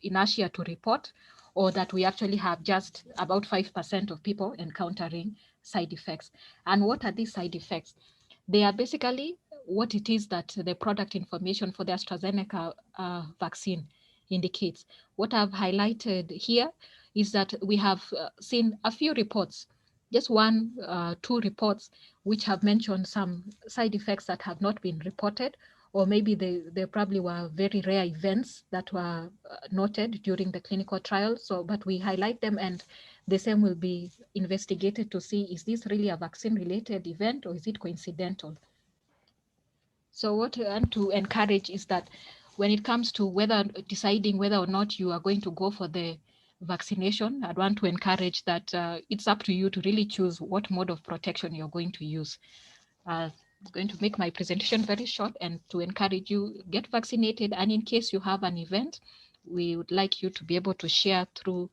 inertia to report, or that we actually have just about 5% of people encountering side effects. And what are these side effects? They are basically what it is that the product information for the AstraZeneca vaccine indicates. What I've highlighted here is that we have seen a few reports, just two reports, which have mentioned some side effects that have not been reported, or maybe they probably were very rare events that were noted during the clinical trial. So, but we highlight them, and the same will be investigated to see, is this really a vaccine-related event or is it coincidental? So what I want to encourage is that when it comes to deciding whether or not you are going to go for the vaccination, I'd want to encourage that it's up to you to really choose what mode of protection you're going to use. I'm going to make my presentation very short and to encourage you, get vaccinated. And in case you have an event, we would like you to be able to share through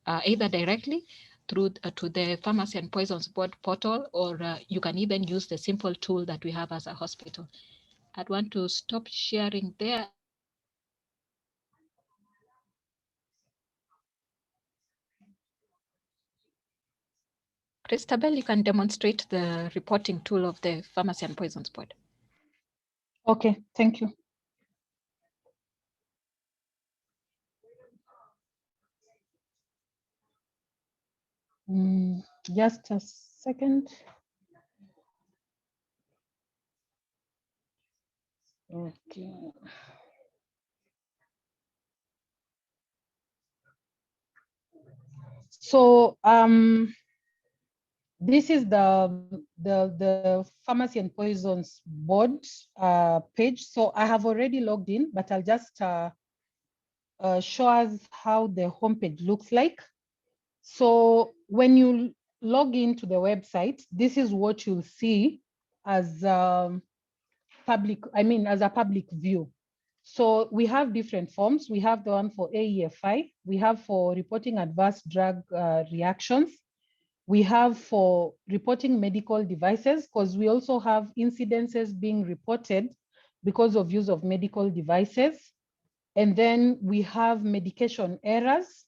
either directly through to the Pharmacy and Poisons Board portal, or you can even use the simple tool that we have as a hospital. I'd want to stop sharing there. Christabel, you can demonstrate the reporting tool of the Pharmacy and Poisons Board. Okay, thank you. Just a second. Okay. So this is the Pharmacy and Poisons Board page. So I have already logged in, but I'll just show us how the homepage looks like. So when you log into the website, this is what you'll see as public, as a public view. So we have different forms. We have the one for AEFI. We have for reporting adverse drug reactions. We have for reporting medical devices, because we also have incidences being reported because of use of medical devices. And then we have medication errors,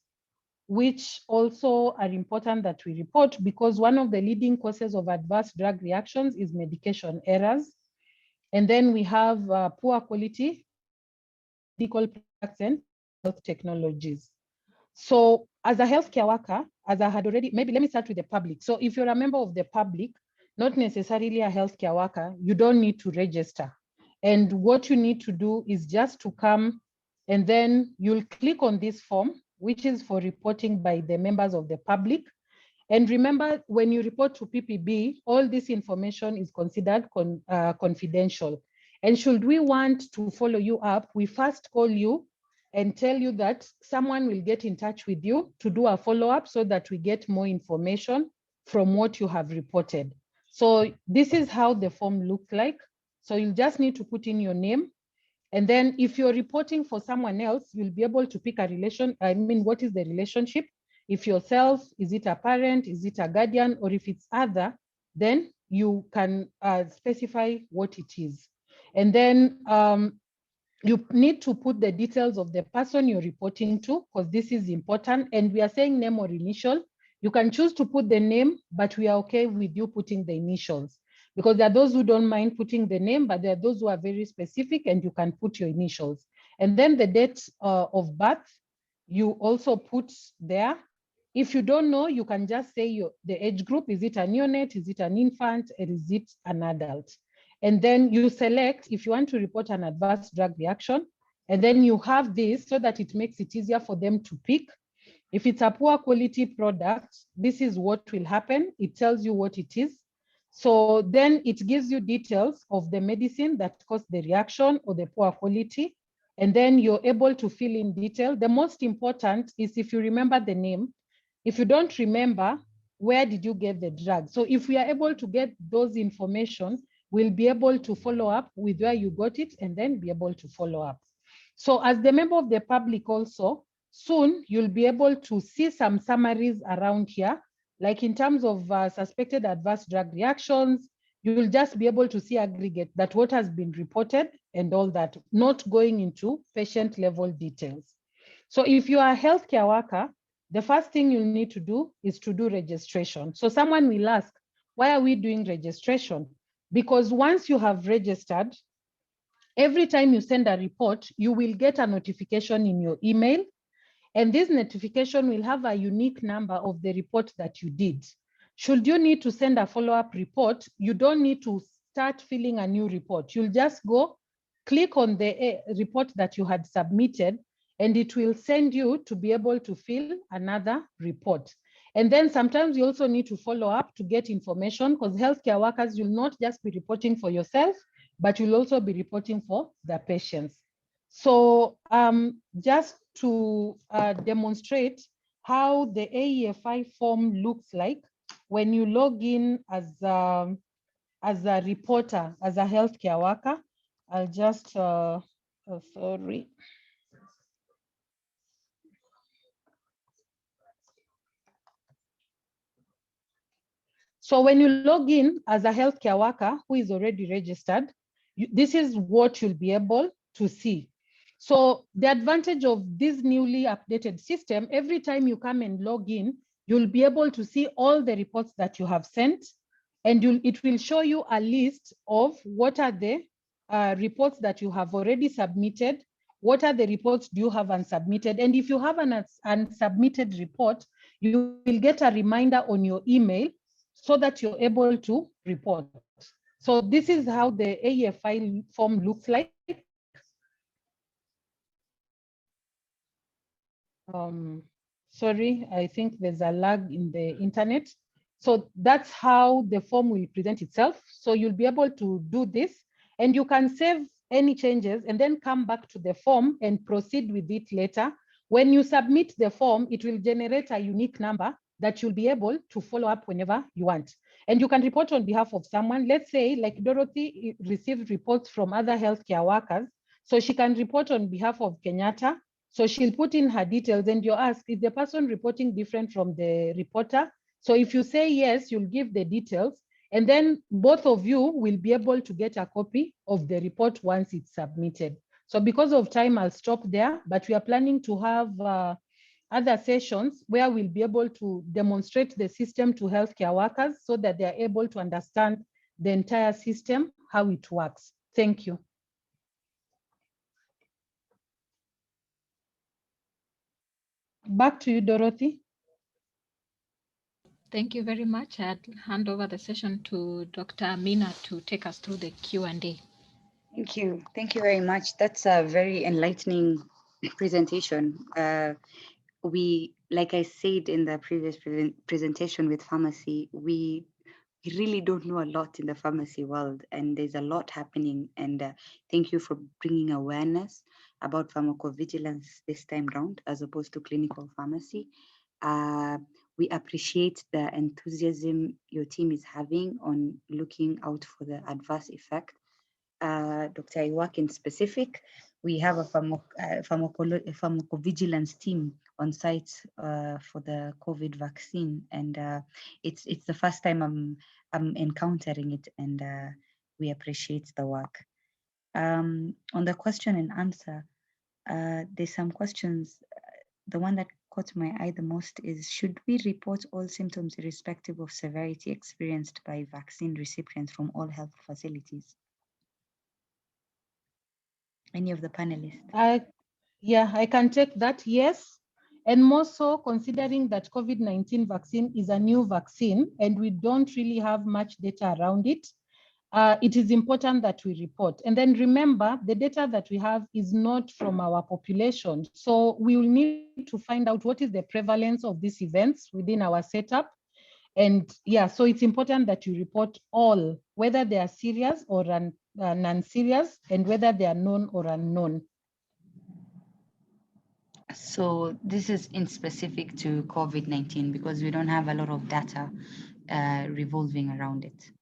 which also are important that we report, because one of the leading causes of adverse drug reactions is medication errors. And then we have poor quality medical products and health technologies. So as a healthcare worker, as I had already, maybe let me start with the public. So if you're a member of the public, not necessarily a healthcare worker, you don't need to register. And what you need to do is just to come, and then you'll click on this form, which is for reporting by the members of the public. And remember, when you report to PPB, all this information is considered confidential. And should we want to follow you up, we first call you and tell you that someone will get in touch with you to do a follow-up so that we get more information from what you have reported. So this is how the form looks like. So you just need to put in your name. And then if you're reporting for someone else, you'll be able to pick a relation. What is the relationship? If yourself, is it a parent, is it a guardian, or if it's other, then you can specify what it is. And then you need to put the details of the person you're reporting to, because this is important. And we are saying name or initial. You can choose to put the name, but we are okay with you putting the initials, because there are those who don't mind putting the name, but there are those who are very specific and you can put your initials. And then the date of birth, you also put there. If you don't know, you can just say the age group. Is it a neonate? Is it an infant? Or is it an adult? And then you select if you want to report an adverse drug reaction. And then you have this so that it makes it easier for them to pick. If it's a poor quality product, this is what will happen. It tells you what it is. So then it gives you details of the medicine that caused the reaction or the poor quality. And then you're able to fill in detail. The most important is if you remember the name. If you don't remember, where did you get the drug? So if we are able to get those information, we'll be able to follow up with where you got it and then be able to follow up. So as the member of the public also, soon you'll be able to see some summaries around here, like in terms of suspected adverse drug reactions. You will just be able to see aggregate that what has been reported and all that, not going into patient level details. So if you are a healthcare worker, the first thing you'll need to do is to do registration. So someone will ask, why are we doing registration? Because once you have registered, every time you send a report, you will get a notification in your email. And this notification will have a unique number of the report that you did. Should you need to send a follow-up report, you don't need to start filling a new report. You'll just go click on the report that you had submitted, and it will send you to be able to fill another report. And then sometimes you also need to follow up to get information, because healthcare workers, you'll not just be reporting for yourself, but you'll also be reporting for the patients. So just to demonstrate how the AEFI form looks like when you log in as a reporter, as a healthcare worker, I'll just, sorry. So when you log in as a healthcare worker who is already registered, this is what you'll be able to see. So the advantage of this newly updated system, every time you come and log in, you'll be able to see all the reports that you have sent, and it will show you a list of what are the reports that you have already submitted, what are the reports do you have unsubmitted, and if you have an unsubmitted report, you will get a reminder on your email so that you're able to report. So this is how the AEFI form looks like. Sorry, I think there's a lag in the internet. So that's how the form will present itself. So you'll be able to do this, and you can save any changes and then come back to the form and proceed with it later. When you submit the form, it will generate a unique number that you'll be able to follow up whenever you want. And you can report on behalf of someone. Let's say like Dorothy received reports from other healthcare workers. So she can report on behalf of Kenyatta. So she'll put in her details and you ask, is the person reporting different from the reporter? So if you say yes, you'll give the details, and then both of you will be able to get a copy of the report once it's submitted. So because of time, I'll stop there, but we are planning to have other sessions where we'll be able to demonstrate the system to healthcare workers so that they're able to understand the entire system, how it works. Thank you. Back to you, Dorothy. Thank you very much. I'll hand over the session to Dr. Amina to take us through the Q&A. Thank you. Thank you very much. That's a very enlightening presentation. We, like I said in the previous presentation with pharmacy, we really don't know a lot in the pharmacy world, and there's a lot happening. And thank you for bringing awareness about pharmacovigilance this time round, as opposed to clinical pharmacy. We appreciate the enthusiasm your team is having on looking out for the adverse effect. Dr. Iwak in specific, we have a pharmacovigilance team on site for the COVID vaccine, and it's the first time I'm encountering it, and we appreciate the work. On the question and answer, there's some questions. The one that caught my eye the most is, should we report all symptoms irrespective of severity experienced by vaccine recipients from all health facilities? Any of the panelists? Yeah, I can take that, yes. And more so considering that COVID-19 vaccine is a new vaccine and we don't really have much data around it, it is important that we report. And then remember, the data that we have is not from our population. So we will need to find out what is the prevalence of these events within our setup. And yeah, so it's important that you report all, whether they are serious or non-serious, and whether they are known or unknown. So this is in specific to COVID-19 because we don't have a lot of data revolving around it.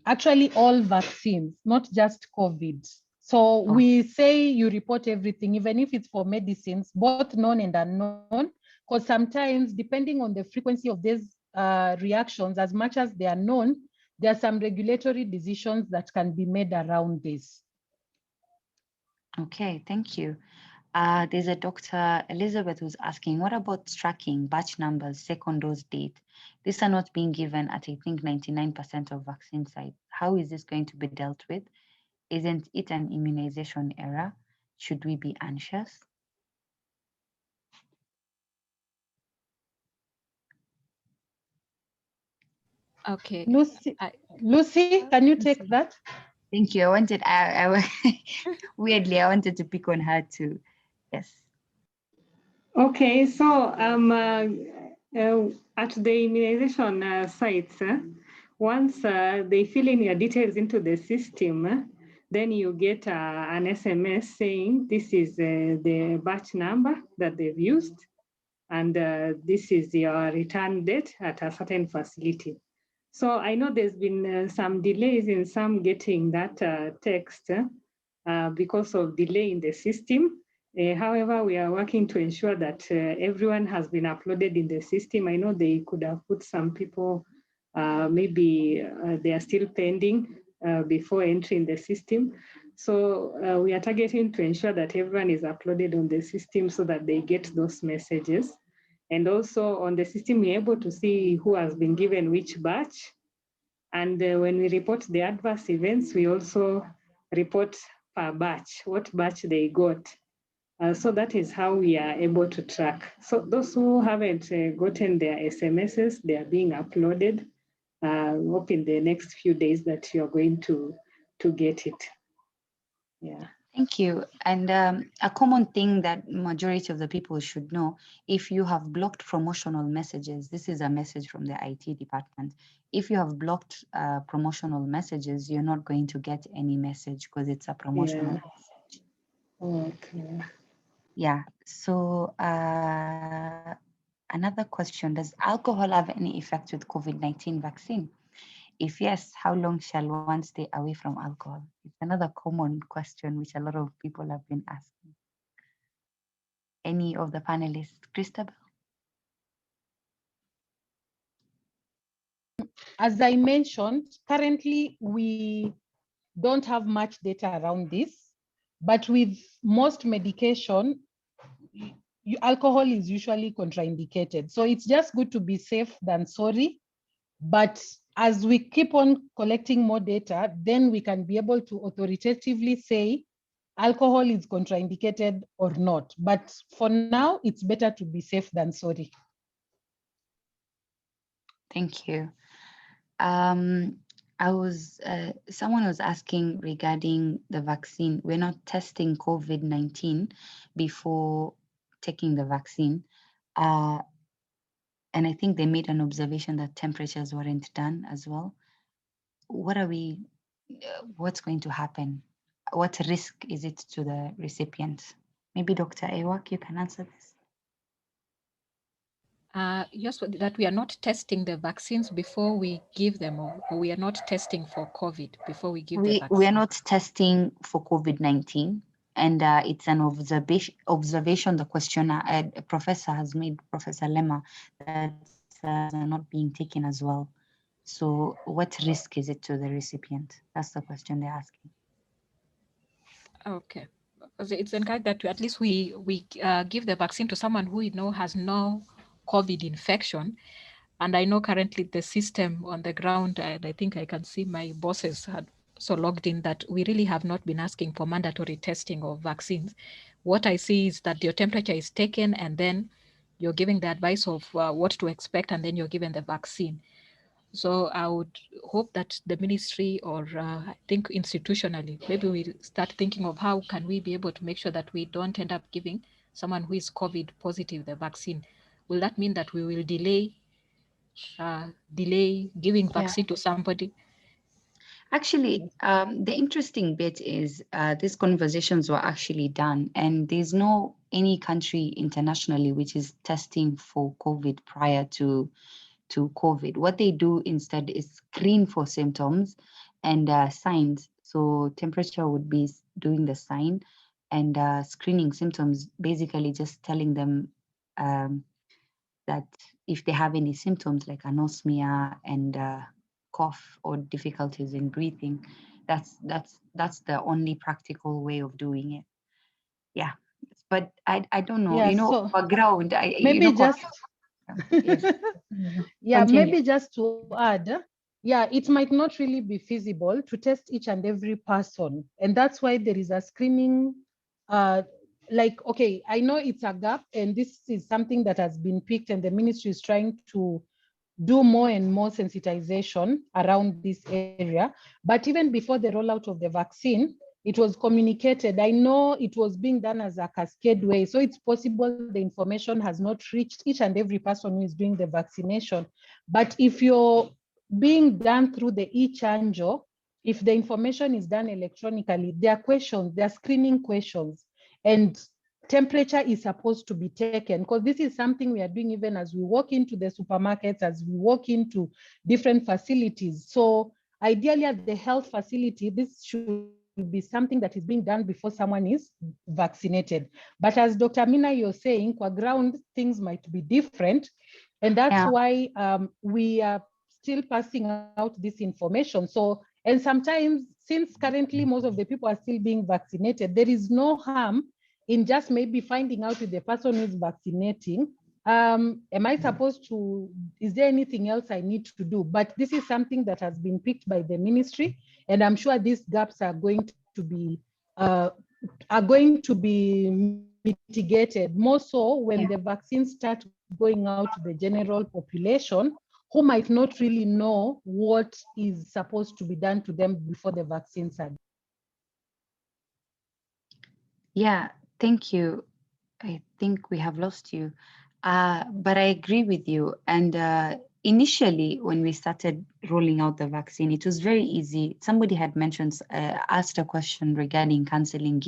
Actually, all vaccines, not just COVID. So we say you report everything, even if it's for medicines, both known and unknown, because sometimes depending on the frequency of these reactions, as much as they are known, there are some regulatory decisions that can be made around this. Okay, thank you. There's a Dr. Elizabeth who's asking, what about tracking, batch numbers, second dose date? These are not being given at, I think, 99% of vaccine sites. How is this going to be dealt with? Isn't it an immunization error? Should we be anxious? Okay. Lucy, can you take that? Thank you. Weirdly, I wanted to pick on her too. Yes. Okay, so at the immunization sites, once they fill in your details into the system, then you get an SMS saying this is the batch number that they've used, and this is your return date at a certain facility. So I know there's been some delays in some getting that text because of delay in the system. However, we are working to ensure that everyone has been uploaded in the system. I know they could have put some people, maybe they are still pending before entering the system. So we are targeting to ensure that everyone is uploaded on the system so that they get those messages. And also on the system, we're able to see who has been given which batch. And when we report the adverse events, we also report per batch, what batch they got. So that is how we are able to track. So those who haven't gotten their SMSs, they are being uploaded. hope in the next few days that you're going to get it. Yeah. Thank you. And a common thing that majority of the people should know, if you have blocked promotional messages, this is a message from the IT department. If you have blocked promotional messages, you're not going to get any message because it's a promotional message. Okay. Yeah. So another question, does alcohol have any effect with COVID-19 vaccine? If yes, how long shall one stay away from alcohol? It's another common question which a lot of people have been asking. Any of the panelists? Christabel? As I mentioned, currently we don't have much data around this, but with most medication, alcohol is usually contraindicated. So it's just good to be safe than sorry. But as we keep on collecting more data, then we can be able to authoritatively say alcohol is contraindicated or not. But for now, it's better to be safe than sorry. Thank you. Someone was asking regarding the vaccine. We're not testing COVID-19 before taking the vaccine. And I think they made an observation that temperatures weren't done as well. What's going to happen? What risk is it to the recipient? Maybe Dr. Ewak, you can answer this. Yes, that we are not testing the vaccines before we give them, or we are not testing for COVID before we give the vaccine. We are not testing for COVID-19, and it's an observation the questioner professor has made, Professor Lema, that are not being taken as well. So what risk is it to the recipient? That's the question they're asking. Okay. It's encouraged that at least we give the vaccine to someone who we know has no COVID infection. And I know currently the system on the ground, and I think I can see my bosses had so logged in that we really have not been asking for mandatory testing of vaccines. What I see is that your temperature is taken and then you're giving the advice of what to expect, and then you're given the vaccine. So I would hope that the ministry, or I think institutionally, maybe we start thinking of how can we be able to make sure that we don't end up giving someone who is COVID positive the vaccine. Will that mean that we will delay giving vaccine to somebody? Actually, the interesting bit is these conversations were actually done, and there's no any country internationally which is testing for COVID prior to COVID. What they do instead is screen for symptoms and signs. So temperature would be doing the sign, and screening symptoms, basically just telling them that if they have any symptoms like anosmia and cough or difficulties in breathing, that's the only practical way of doing it. Yeah, but I don't know, Yeah, you know, so background. maybe just yes. yeah, Continue. maybe just to add, yeah, it might not really be feasible to test each and every person, and that's why there is a screening. Like, okay, I know it's a gap, and this is something that has been picked, and the ministry is trying to do more and more sensitization around this area. But even before the rollout of the vaccine, it was communicated. I know it was being done as a cascade way. So it's possible the information has not reached each and every person who is doing the vaccination. But if you're being done through the e-chanjo, if the information is done electronically, there are questions, there are screening questions. And temperature is supposed to be taken, because this is something we are doing even as we walk into the supermarkets, as we walk into different facilities. So ideally at the health facility, this should be something that is being done before someone is vaccinated. But as Dr. Mina, you're saying, qua ground, things might be different. And that's why we are still passing out this information. So, and sometimes, since currently most of the people are still being vaccinated, there is no harm in just maybe finding out if the person who is vaccinating, am I supposed to, is there anything else I need to do? But this is something that has been picked by the ministry, and I'm sure these gaps are going to be mitigated, more so when the vaccines start going out to the general population, who might not really know what is supposed to be done to them before the vaccines are. Yeah, thank you. I think we have lost you. But I agree with you. And initially, when we started rolling out the vaccine, it was very easy. Somebody had mentioned, asked a question regarding canceling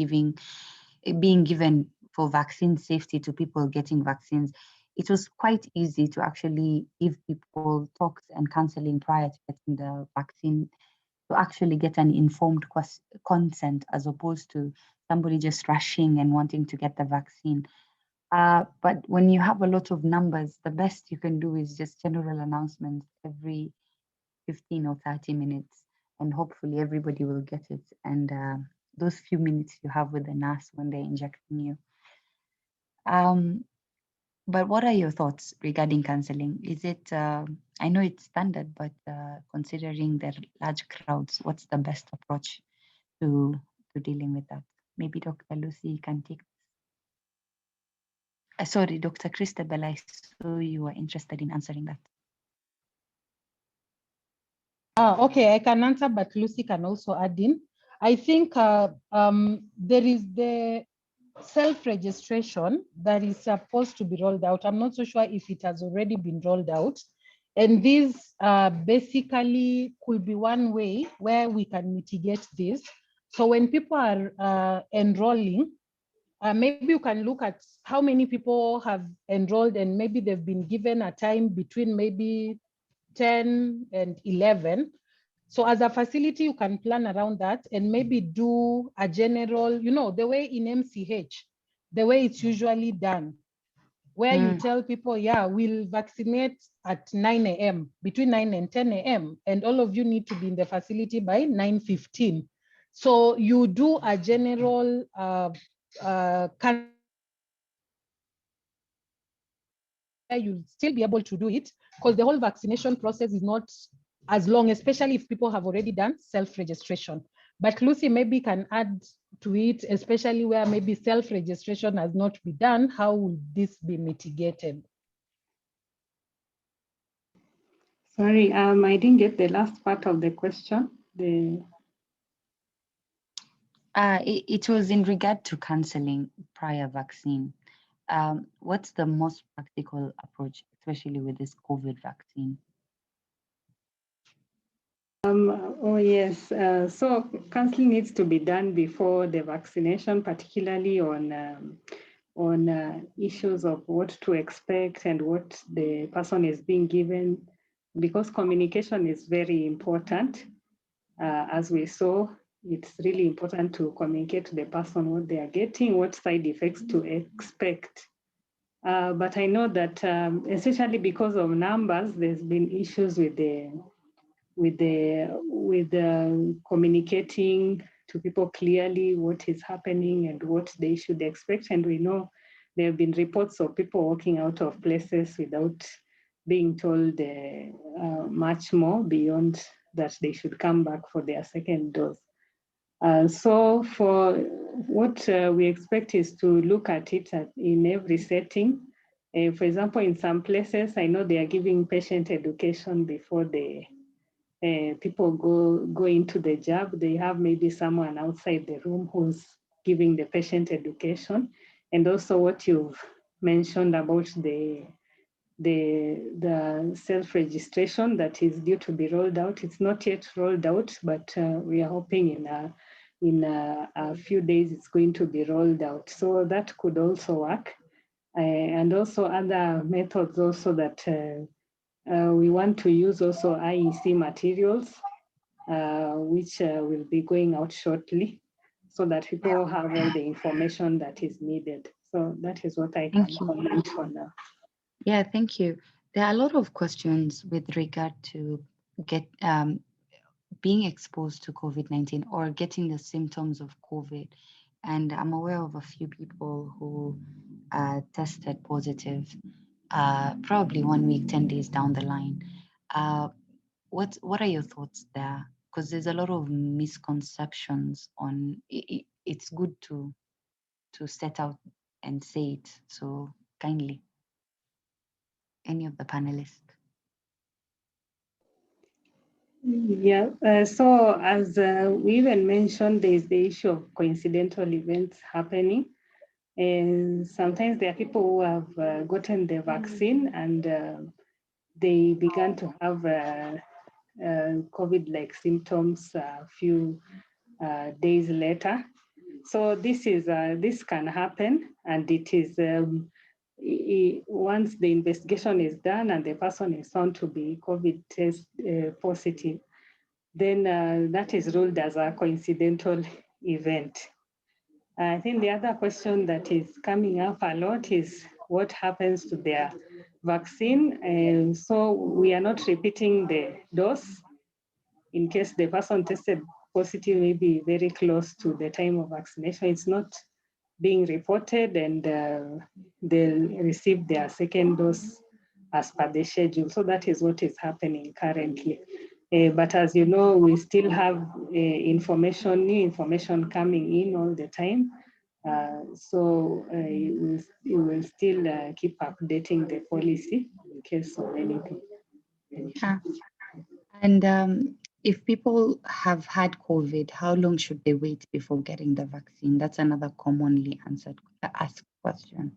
being given for vaccine safety to people getting vaccines. It was quite easy to actually give people talks and counseling prior to getting the vaccine, to actually get an informed consent, as opposed to somebody just rushing and wanting to get the vaccine. But when you have a lot of numbers, the best you can do is just general announcements every 15 or 30 minutes, and hopefully everybody will get it. And those few minutes you have with the nurse when they're injecting you. But what are your thoughts regarding counseling? Is it, I know it's standard, but considering the large crowds, what's the best approach to dealing with that? Maybe Dr. Lucy can take. Sorry, Dr. Christabel, I saw you were interested in answering that. Okay, I can answer, but Lucy can also add in. I think there is the self-registration that is supposed to be rolled out. I'm not so sure if it has already been rolled out. And this basically could be one way where we can mitigate this. So when people are enrolling, maybe you can look at how many people have enrolled, and maybe they've been given a time between maybe 10 and 11. So as a facility, you can plan around that and maybe do a general, the way in MCH, the way it's usually done, where you tell people, yeah, we'll vaccinate at 9 a.m., between 9 and 10 a.m., and all of you need to be in the facility by 9:15. So you do a general you'll still be able to do it, because the whole vaccination process is not as long, especially if people have already done self-registration. But Lucy maybe can add to it, especially where maybe self-registration has not been done. How will this be mitigated? Sorry, I didn't get the last part of the question. It was in regard to canceling prior vaccine. What's the most practical approach, especially with this COVID vaccine? Oh yes, so counseling needs to be done before the vaccination, particularly on issues of what to expect and what the person is being given, because communication is very important. As we saw, it's really important to communicate to the person what they are getting, what side effects to expect. But I know that essentially because of numbers, there's been issues with communicating to people clearly what is happening and what they should expect. And we know there have been reports of people walking out of places without being told much more beyond that they should come back for their second dose. So for what we expect is to look at it in every setting. For example, in some places, I know they are giving patient education before people go into the jab. They have maybe someone outside the room who's giving the patient education. And also what you've mentioned about the self-registration that is due to be rolled out. It's not yet rolled out, but we are hoping in a few days it's going to be rolled out. So that could also work. And also other methods also that we want to use also IEC materials, which will be going out shortly, so that people have all the information that is needed. So that is what I can comment for now. Yeah, thank you. There are a lot of questions with regard to being exposed to COVID-19 or getting the symptoms of COVID. And I'm aware of a few people who tested positive, probably 1 week, 10 days down the line. What are your thoughts there? Because there's a lot of misconceptions on it. It's good to set out and say it. So kindly, any of the panelists. Yeah, so as we even mentioned, there's the issue of coincidental events happening. And sometimes there are people who have gotten the vaccine and they began to have COVID-like symptoms a few days later. So this can happen, and it is once the investigation is done and the person is found to be COVID test positive, then that is ruled as a coincidental event. I think the other question that is coming up a lot is what happens to their vaccine. And so we are not repeating the dose in case the person tested positive, maybe very close to the time of vaccination. It's not being reported, and they'll receive their second dose as per the schedule. So that is what is happening currently. But as you know, we still have new information coming in all the time. So you will still keep updating the policy in case of anything. And if people have had COVID, how long should they wait before getting the vaccine? That's another commonly asked question.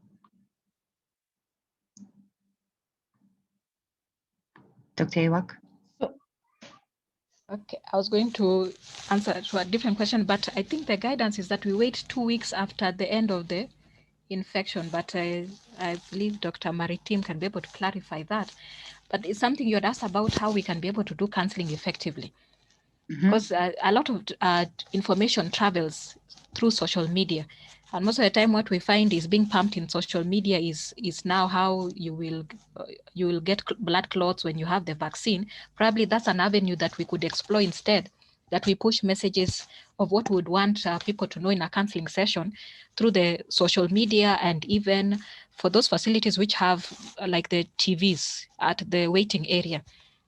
Dr. Ewak? Okay, I was going to answer to a different question, but I think the guidance is that we wait 2 weeks after the end of the infection, but I believe Dr. Maritim can be able to clarify that. But it's something you had asked about how we can be able to do counseling effectively. Because a lot of information travels through social media. And most of the time what we find is being pumped in social media is now how you will get blood clots when you have the vaccine. Probably that's an avenue that we could explore instead, that we push messages of what we would want people to know in a counseling session through the social media, and even for those facilities which have like the TVs at the waiting area,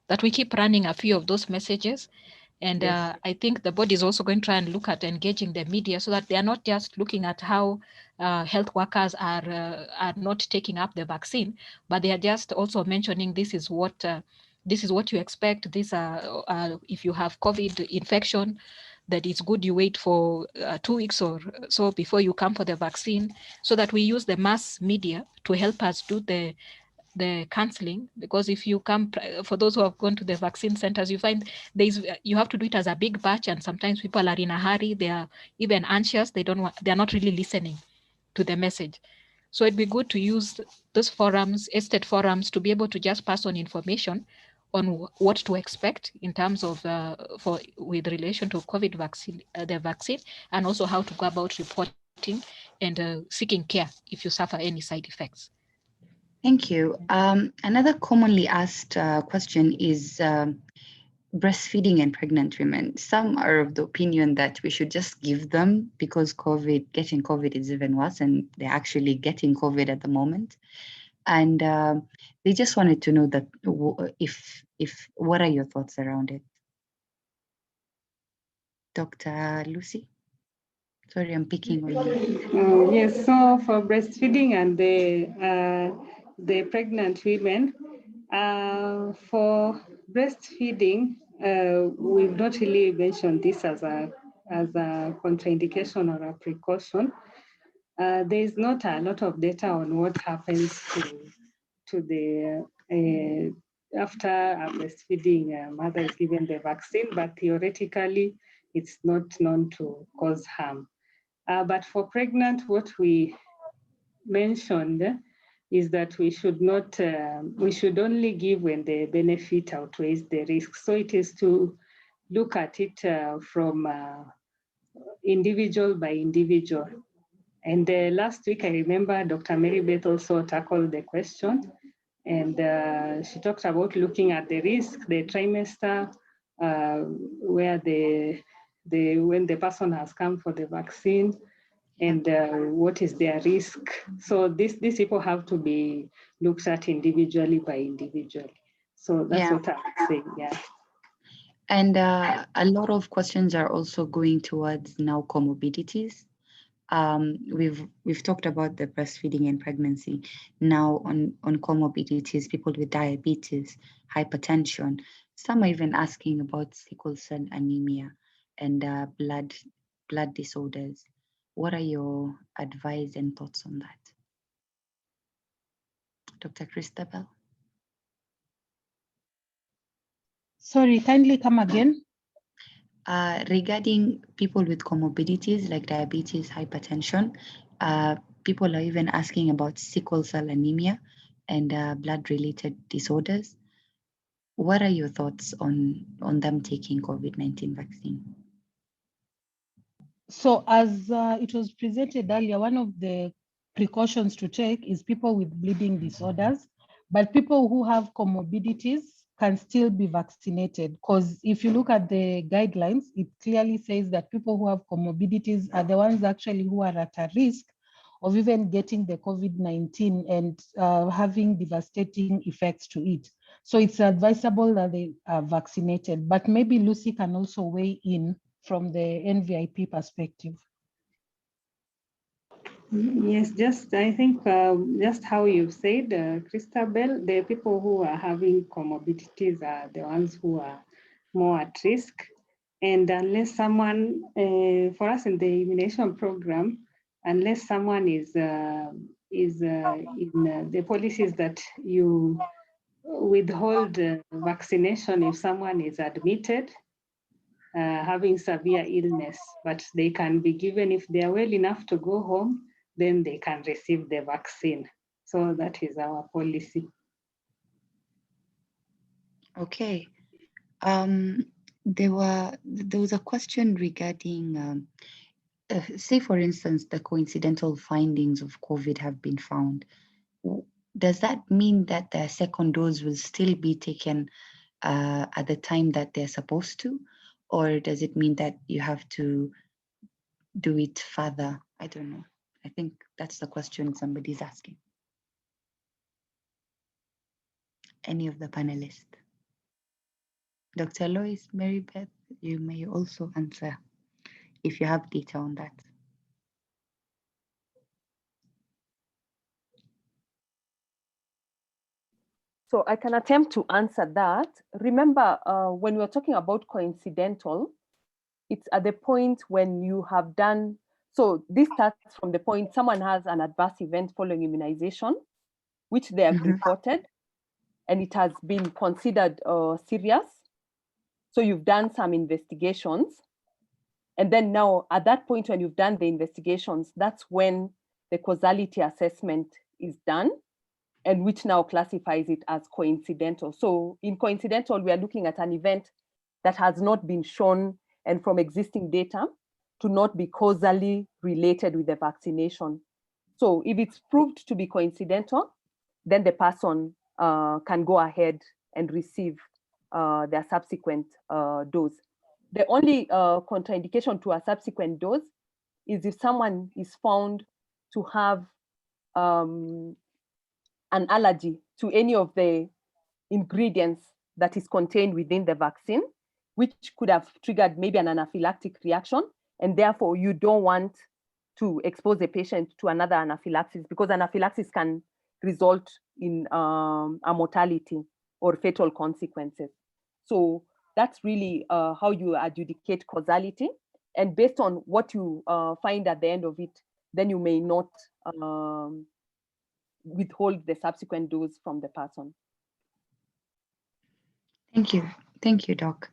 that we keep running a few of those messages. And Yes. I think the body is also going to try and look at engaging the media so that they are not just looking at how health workers are not taking up the vaccine, but they are just also mentioning this is what you expect. This if you have COVID infection, that it's good you wait for 2 weeks or so before you come for the vaccine, so that we use the mass media to help us do the counseling. Because if you come, for those who have gone to the vaccine centers, you find you have to do it as a big batch, and sometimes people are in a hurry, they are even anxious, they're not really listening to the message. So it'd be good to use those forums, estate forums, to be able to just pass on information on what to expect in terms of with relation to COVID vaccine, the vaccine, and also how to go about reporting and seeking care if you suffer any side effects. Thank you. Another commonly asked question is breastfeeding and pregnant women. Some are of the opinion that we should just give them because getting COVID is even worse, and they're actually getting COVID at the moment. And they just wanted to know that what are your thoughts around it? Dr. Lucy? Sorry, I'm picking on you. Yes, so for breastfeeding and the pregnant women, for breastfeeding, we've not really mentioned this as a contraindication or a precaution. There is not a lot of data on what happens to the after a breastfeeding mother is given the vaccine, but theoretically, it's not known to cause harm. But for pregnant, what we mentioned is that we should not, we should only give when the benefit outweighs the risk. So it is to look at it from individual by individual. And last week, I remember Dr. Mary Beth also tackled the question, and she talked about looking at the risk, the trimester, where when the person has come for the vaccine, and what is their risk. So these people have to be looked at individually by individually. So that's what I would say, yeah. And a lot of questions are also going towards now comorbidities. We've talked about the breastfeeding and pregnancy. Now on comorbidities, people with diabetes, hypertension. Some are even asking about sickle cell anemia and blood disorders. What are your advice and thoughts on that? Dr. Christabel? Sorry, kindly come again. Regarding people with comorbidities like diabetes, hypertension, people are even asking about sickle cell anemia and blood-related disorders. What are your thoughts on them taking COVID-19 vaccine? So as it was presented earlier, one of the precautions to take is people with bleeding disorders, but people who have comorbidities can still be vaccinated, because if you look at the guidelines, it clearly says that people who have comorbidities are the ones actually who are at a risk of even getting the COVID-19 and having devastating effects to it. So it's advisable that they are vaccinated, but maybe Lucy can also weigh in from the NVIP perspective. Yes, I think just how you've said, Christabel, the people who are having comorbidities are the ones who are more at risk. And unless someone, for us in the immunization program, unless someone is in the policies that you withhold vaccination if someone is admitted having severe illness, but they can be given, if they are well enough to go home, then they can receive the vaccine. So that is our policy. Okay. There was a question regarding, say for instance, the coincidental findings of COVID have been found. Does that mean that the second dose will still be taken at the time that they're supposed to? Or does it mean that you have to do it further? I don't know. I think that's the question somebody's asking. Any of the panelists? Dr. Lois, Mary Beth, you may also answer if you have data on that. So I can attempt to answer that. Remember, when we're talking about coincidental, it's at the point when you have done, so this starts from the point someone has an adverse event following immunization, which they have reported, and it has been considered serious. So you've done some investigations. And then now at that point when you've done the investigations, that's when the causality assessment is done, and which now classifies it as coincidental. So in coincidental, we are looking at an event that has not been shown, and from existing data, to not be causally related with the vaccination. So if it's proved to be coincidental, then the person can go ahead and receive their subsequent dose. The only contraindication to a subsequent dose is if someone is found to have an allergy to any of the ingredients that is contained within the vaccine, which could have triggered maybe an anaphylactic reaction, and therefore you don't want to expose the patient to another anaphylaxis, because anaphylaxis can result in a mortality or fatal consequences. So that's really how you adjudicate causality, and based on what you find at the end of it, then you may not withhold the subsequent dose from the person. Thank you, Doc.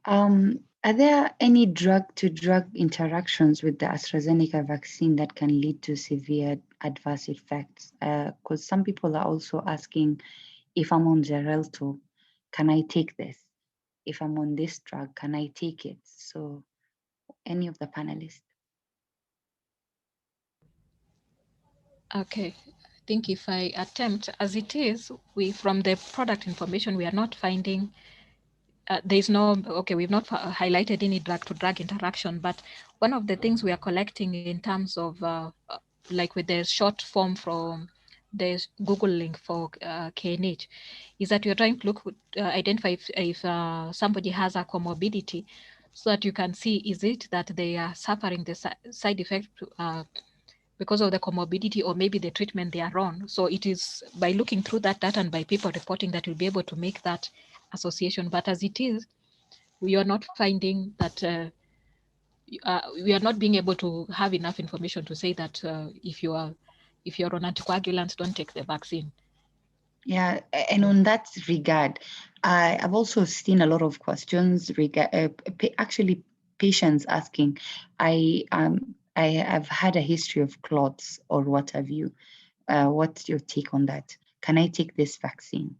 Are there any drug-to-drug interactions with the AstraZeneca vaccine that can lead to severe adverse effects? Because some people are also asking, if I'm on Xarelto, can I take this? If I'm on this drug, can I take it? So any of the panelists? Okay, I think if I attempt, as it is, from the product information, we are not finding, we've not highlighted any drug-to-drug interaction, but one of the things we are collecting in terms of, like with the short form from the Google link for KNH, is that you're trying to look, identify if somebody has a comorbidity, so that you can see, is it that they are suffering the side effect because of the comorbidity, or maybe the treatment they are on. So it is by looking through that data and by people reporting that you'll be able to make that association. But as it is, we are not finding that we are not being able to have enough information to say that if you're on anticoagulants, don't take the vaccine. Yeah, and on that regard, I've also seen a lot of questions actually patients asking, I've had a history of clots or what have you. What's your take on that? Can I take this vaccine?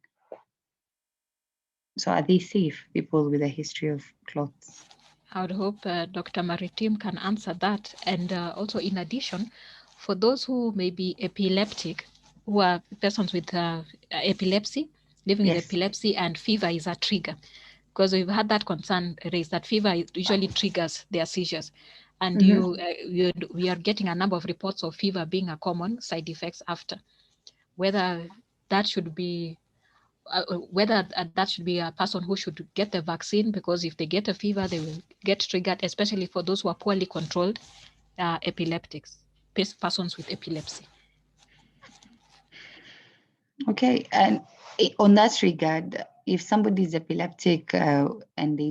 So are they safe, people with a history of clots? I would hope Dr. Maritim can answer that. And also, in addition, for those who may be epileptic, who are persons with epilepsy, living with epilepsy, and fever is a trigger. Because we've had that concern raised that fever usually triggers their seizures. And we are getting a number of reports of fever being a common side effects after. Whether that should be that should be a person who should get the vaccine, because if they get a fever, they will get triggered, especially for those who are poorly controlled epileptics, persons with epilepsy. Okay, and on that regard, if somebody is epileptic and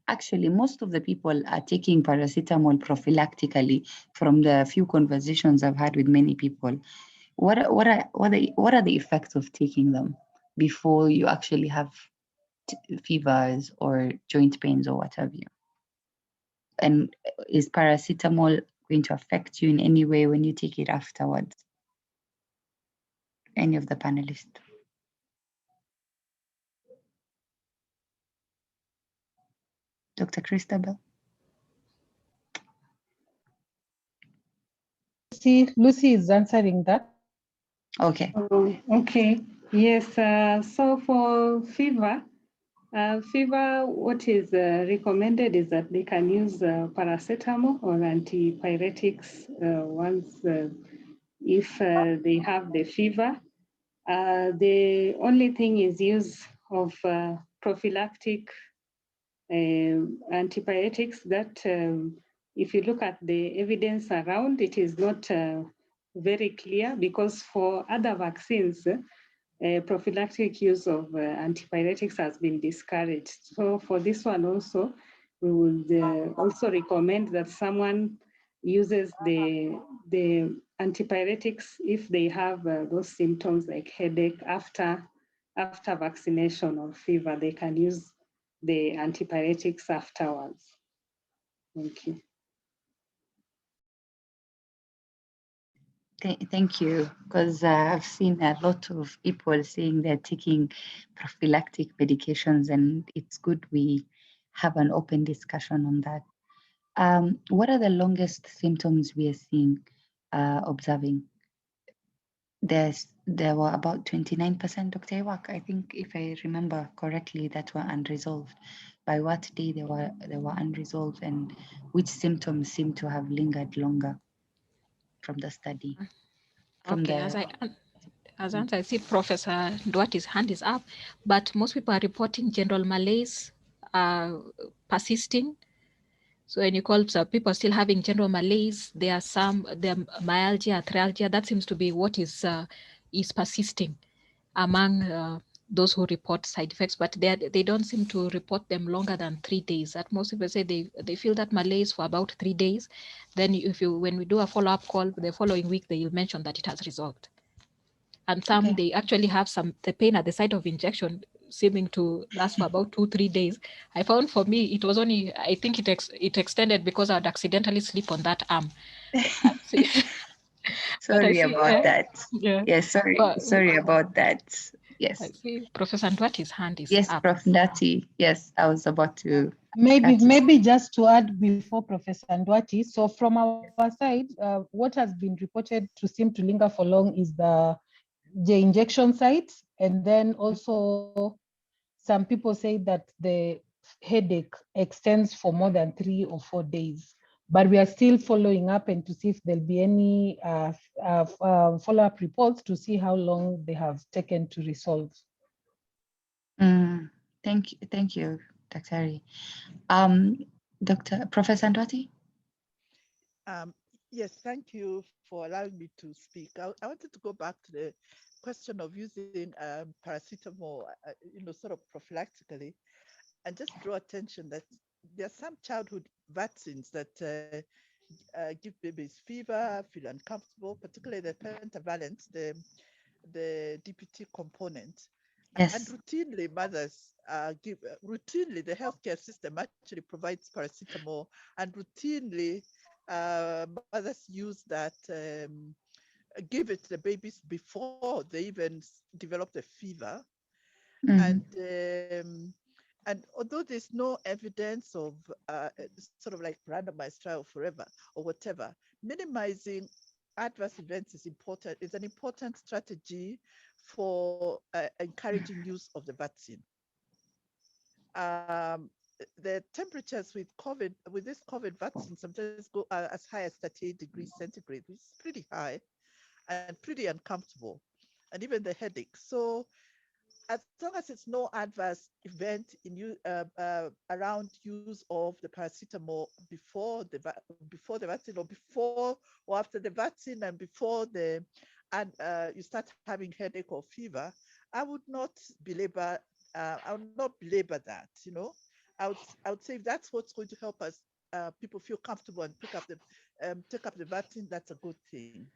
actually most of the people are taking paracetamol prophylactically from the few conversations I've had with many people. What are the effects of taking them before you actually have fevers or joint pains or what have you? And is paracetamol going to affect you in any way when you take it afterwards? Any of the panelists? Dr. Christabel? Lucy is answering that. Okay. Okay. Yes. So for fever, what is recommended is that they can use paracetamol or antipyretics once if they have the fever. The only thing is use of prophylactic antibiotics that if you look at the evidence around, it is not very clear, because for other vaccines, prophylactic use of antibiotics has been discouraged. So for this one also, we would also recommend that someone uses the antibiotics if they have those symptoms like headache after vaccination or fever. They can use the antibiotics afterwards. Thank you. Thank you, because I've seen a lot of people saying they're taking prophylactic medications, and it's good we have an open discussion on that. What are the longest symptoms we are seeing, observing? There were about 29%, Dr. Ewak, I think, if I remember correctly, that were unresolved. By what day they were unresolved, and which symptoms seem to have lingered longer from the study? As I see Professor Duarte's hand is up, but most people are reporting general malaise persisting. So when you call people still having general malaise, there are myalgia, arthralgia. That seems to be what is persisting among those who report side effects, but they don't seem to report them longer than 3 days. At most people say they feel that malaise for about 3 days. Then when we do a follow-up call the following week, they will mention that it has resolved. And some, they actually have the pain at the site of injection seeming to last for about 2-3 days. I found for me, it was only, I think it extended because I'd accidentally sleep on that arm. Sorry about that. Yeah. Yes, sorry about that. Yes. I see Professor Duarte's hand is yes, up. Prof. Ndati. Yes, I was about to. Maybe just to add before Professor Duarte. So from our side, what has been reported to seem to linger for long is the injection site, and then also some people say that the headache extends for more than 3 or 4 days. But we are still following up and to see if there'll be any follow-up reports to see how long they have taken to resolve. Thank you, Dr. Professor Ndwati? Yes, thank you for allowing me to speak. I wanted to go back to the question of using paracetamol, sort of prophylactically, and just draw attention that there are some childhood vaccines that give babies fever, feel uncomfortable, particularly the pentavalent, the DPT component. Yes. And routinely, mothers routinely, the healthcare system actually provides paracetamol, and routinely, mothers use that, give it to the babies before they even develop the fever. And although there's no evidence of sort of like randomized trial forever or whatever, minimizing adverse events is important. It's an important strategy for encouraging use of the vaccine. The temperatures with this COVID vaccine sometimes go as high as 38 degrees centigrade, which is pretty high and pretty uncomfortable, and even the headache. So as long as it's no adverse event in around use of the paracetamol before the vaccine, or before or after the vaccine, and before you start having headache or fever, I would not belabor that. I would say if that's what's going to help us people feel comfortable and take up the vaccine, that's a good thing.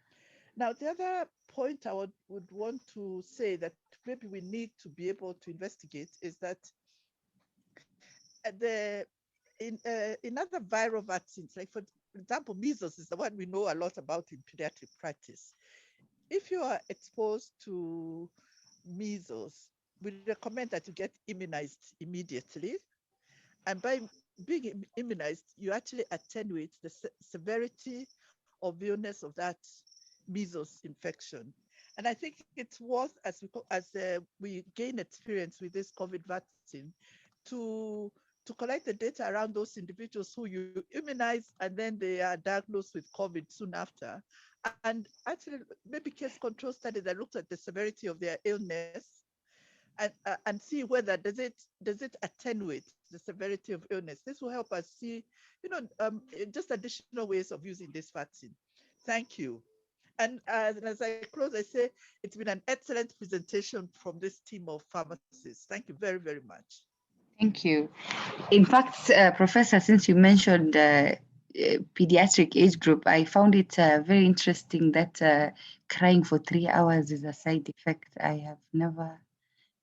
Now, the other point I would want to say that maybe we need to be able to investigate is that in other viral vaccines, like for example, measles is the one we know a lot about in pediatric practice. If you are exposed to measles, we recommend that you get immunized immediately. And by being immunized, you actually attenuate the severity of illness of that measles infection. And I think it's worth, as we gain experience with this COVID vaccine, to collect the data around those individuals who you immunize and then they are diagnosed with COVID soon after. And actually maybe case control study that looks at the severity of their illness and see whether does it attenuate the severity of illness. This will help us see, just additional ways of using this vaccine. Thank you. And as I close, I say it's been an excellent presentation from this team of pharmacists. Thank you very, very much. Thank you. In fact, Professor, since you mentioned pediatric age group, I found it very interesting that crying for 3 hours is a side effect. I have never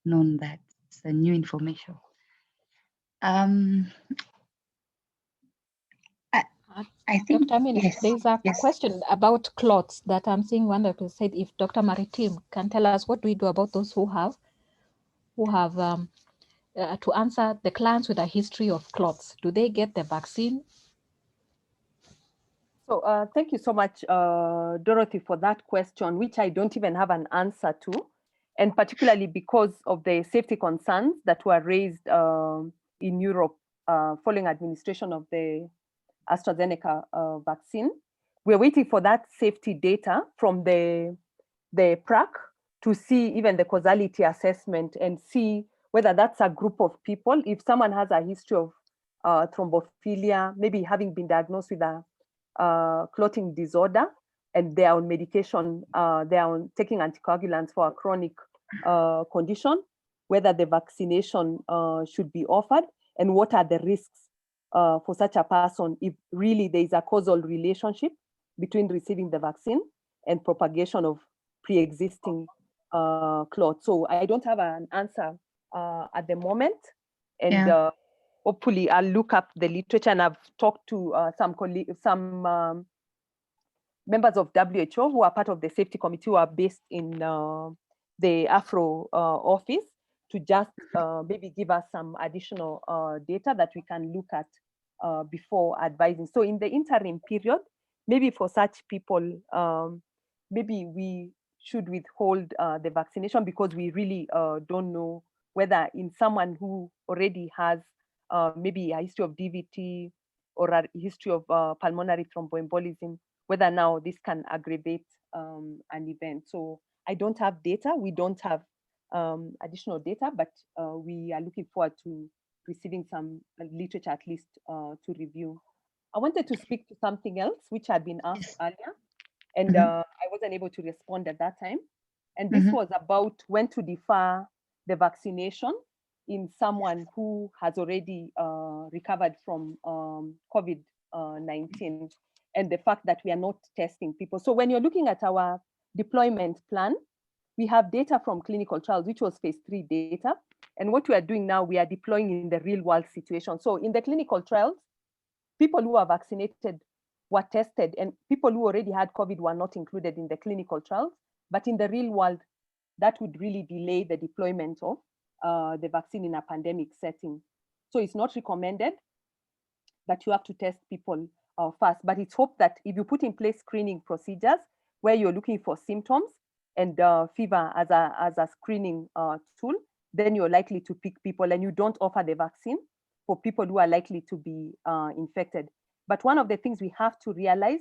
known that. It's a new information. I think, Dr. Amin, yes, there's a question about clots that I'm seeing. One that said, if Dr. Maritim can tell us what do we do about those who have to answer the clients with a history of clots. Do they get the vaccine? So thank you so much, Dorothy, for that question, which I don't even have an answer to, and particularly because of the safety concerns that were raised in Europe following administration of the AstraZeneca vaccine. We're waiting for that safety data from the PRAC to see even the causality assessment and see whether that's a group of people. If someone has a history of thrombophilia, maybe having been diagnosed with a clotting disorder, and they are on medication, they are taking anticoagulants for a chronic condition, whether the vaccination should be offered, and what are the risks for such a person if really there is a causal relationship between receiving the vaccine and propagation of pre-existing clots. So I don't have an answer at the moment, and hopefully I'll look up the literature, and I've talked to some members of WHO who are part of the safety committee who are based in the Afro office to just maybe give us some additional data that we can look at before advising. So in the interim period, maybe for such people, maybe we should withhold the vaccination because we really don't know whether in someone who already has maybe a history of DVT or a history of pulmonary thromboembolism, whether now this can aggravate an event. So I don't have data. We don't have additional data, but we are looking forward to receiving some literature at least to review. I wanted to speak to something else which had been asked earlier, and I wasn't able to respond at that time. And this was about when to defer the vaccination in someone who has already recovered from COVID-19, and the fact that we are not testing people. So when you're looking at our deployment plan, we have data from clinical trials, which was phase 3 data. And what we are doing now, we are deploying in the real world situation. So in the clinical trials, people who are vaccinated were tested, and people who already had COVID were not included in the clinical trials. But in the real world, that would really delay the deployment of the vaccine in a pandemic setting. So it's not recommended that you have to test people first, but it's hoped that if you put in place screening procedures where you're looking for symptoms and fever as a screening tool, then you're likely to pick people, and you don't offer the vaccine for people who are likely to be infected. But one of the things we have to realize,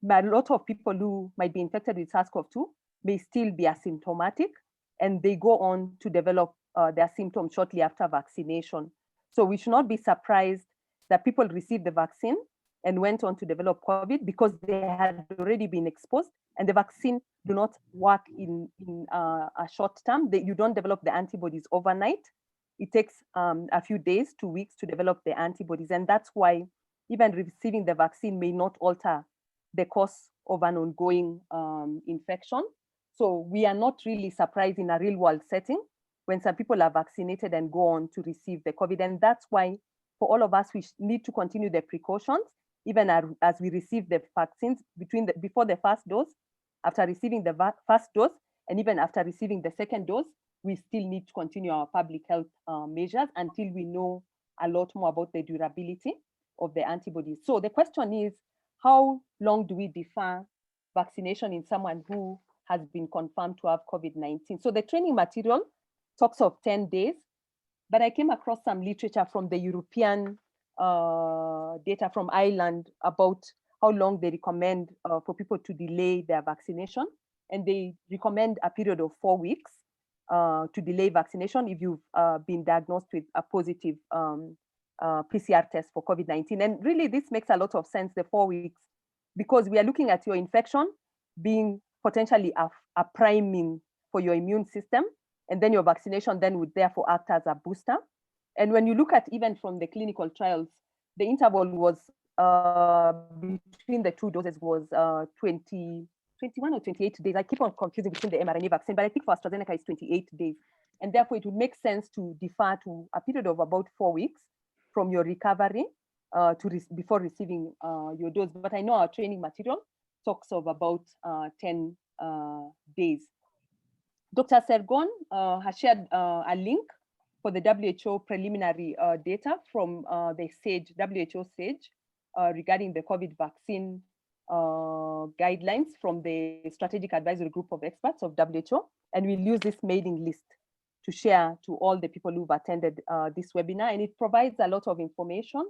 a lot of people who might be infected with SARS-CoV-2 may still be asymptomatic, and they go on to develop their symptoms shortly after vaccination. So we should not be surprised that people received the vaccine and went on to develop COVID because they had already been exposed, and the vaccine do not work in a short term. You don't develop the antibodies overnight. It takes a few days to weeks to develop the antibodies. And that's why even receiving the vaccine may not alter the course of an ongoing infection. So we are not really surprised in a real world setting when some people are vaccinated and go on to receive the COVID. And that's why for all of us, we need to continue the precautions, even as we receive the vaccines before the first dose, after receiving the first dose, and even after receiving the second dose. We still need to continue our public health measures until we know a lot more about the durability of the antibodies. So the question is, how long do we defer vaccination in someone who has been confirmed to have COVID-19? So the training material talks of 10 days, but I came across some literature from the European data from Ireland about how long they recommend for people to delay their vaccination. And they recommend a period of 4 weeks to delay vaccination if you've been diagnosed with a positive PCR test for COVID-19. And really, this makes a lot of sense, the 4 weeks, because we are looking at your infection being potentially a priming for your immune system, and then your vaccination then would therefore act as a booster. And when you look at even from the clinical trials, the interval was between the two doses was 21 or 28 days. I keep on confusing between the mRNA vaccine, but I think for AstraZeneca it's 28 days. And therefore it would make sense to defer to a period of about 4 weeks from your recovery before receiving your dose. But I know our training material talks of about 10 days. Dr. Sergon has shared a link for the WHO preliminary data from the WHO SAGE regarding the COVID vaccine guidelines from the Strategic Advisory Group of Experts of WHO. And we'll use this mailing list to share to all the people who've attended this webinar. And it provides a lot of information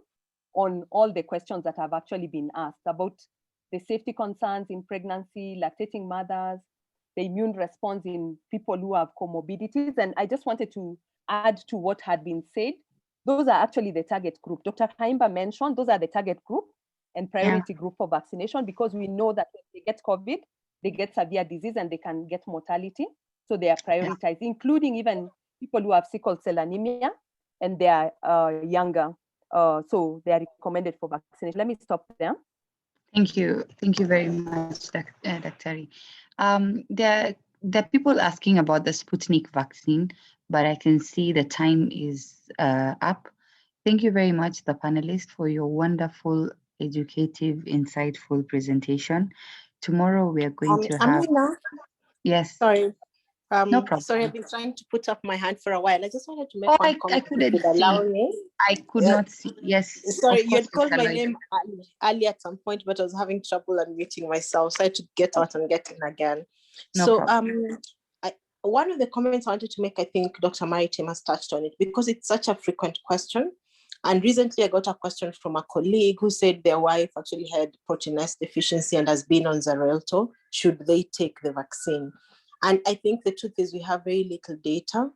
on all the questions that have actually been asked about the safety concerns in pregnancy, lactating mothers, the immune response in people who have comorbidities. And I just wanted to add to what had been said. Those are actually the target group. Dr. Kaimba mentioned those are the target group and priority group for vaccination, because we know that when they get COVID, they get severe disease and they can get mortality. So they are prioritized, including even people who have sickle cell anemia and they are younger. So they are recommended for vaccination. Let me stop there. Thank you. Thank you very much, Dr. There are people asking about the Sputnik vaccine, but I can see the time is up. Thank you very much, the panelists, for your wonderful, educative, insightful presentation. Tomorrow we are going to have... Amina? Yes. Sorry. No problem. Sorry, I've been trying to put up my hand for a while. I just wanted to make one comment. I couldn't see. Allow me. I could not see. Yes. Sorry, you had called my name earlier at some point, but I was having trouble unmuting myself. So I had to get out and get in again. No problem. One of the comments I wanted to make, I think Dr. Maritim has touched on it, because it's such a frequent question. And recently I got a question from a colleague who said their wife actually had proteinase deficiency and has been on Xarelto. Should they take the vaccine? And I think the truth is we have very little data.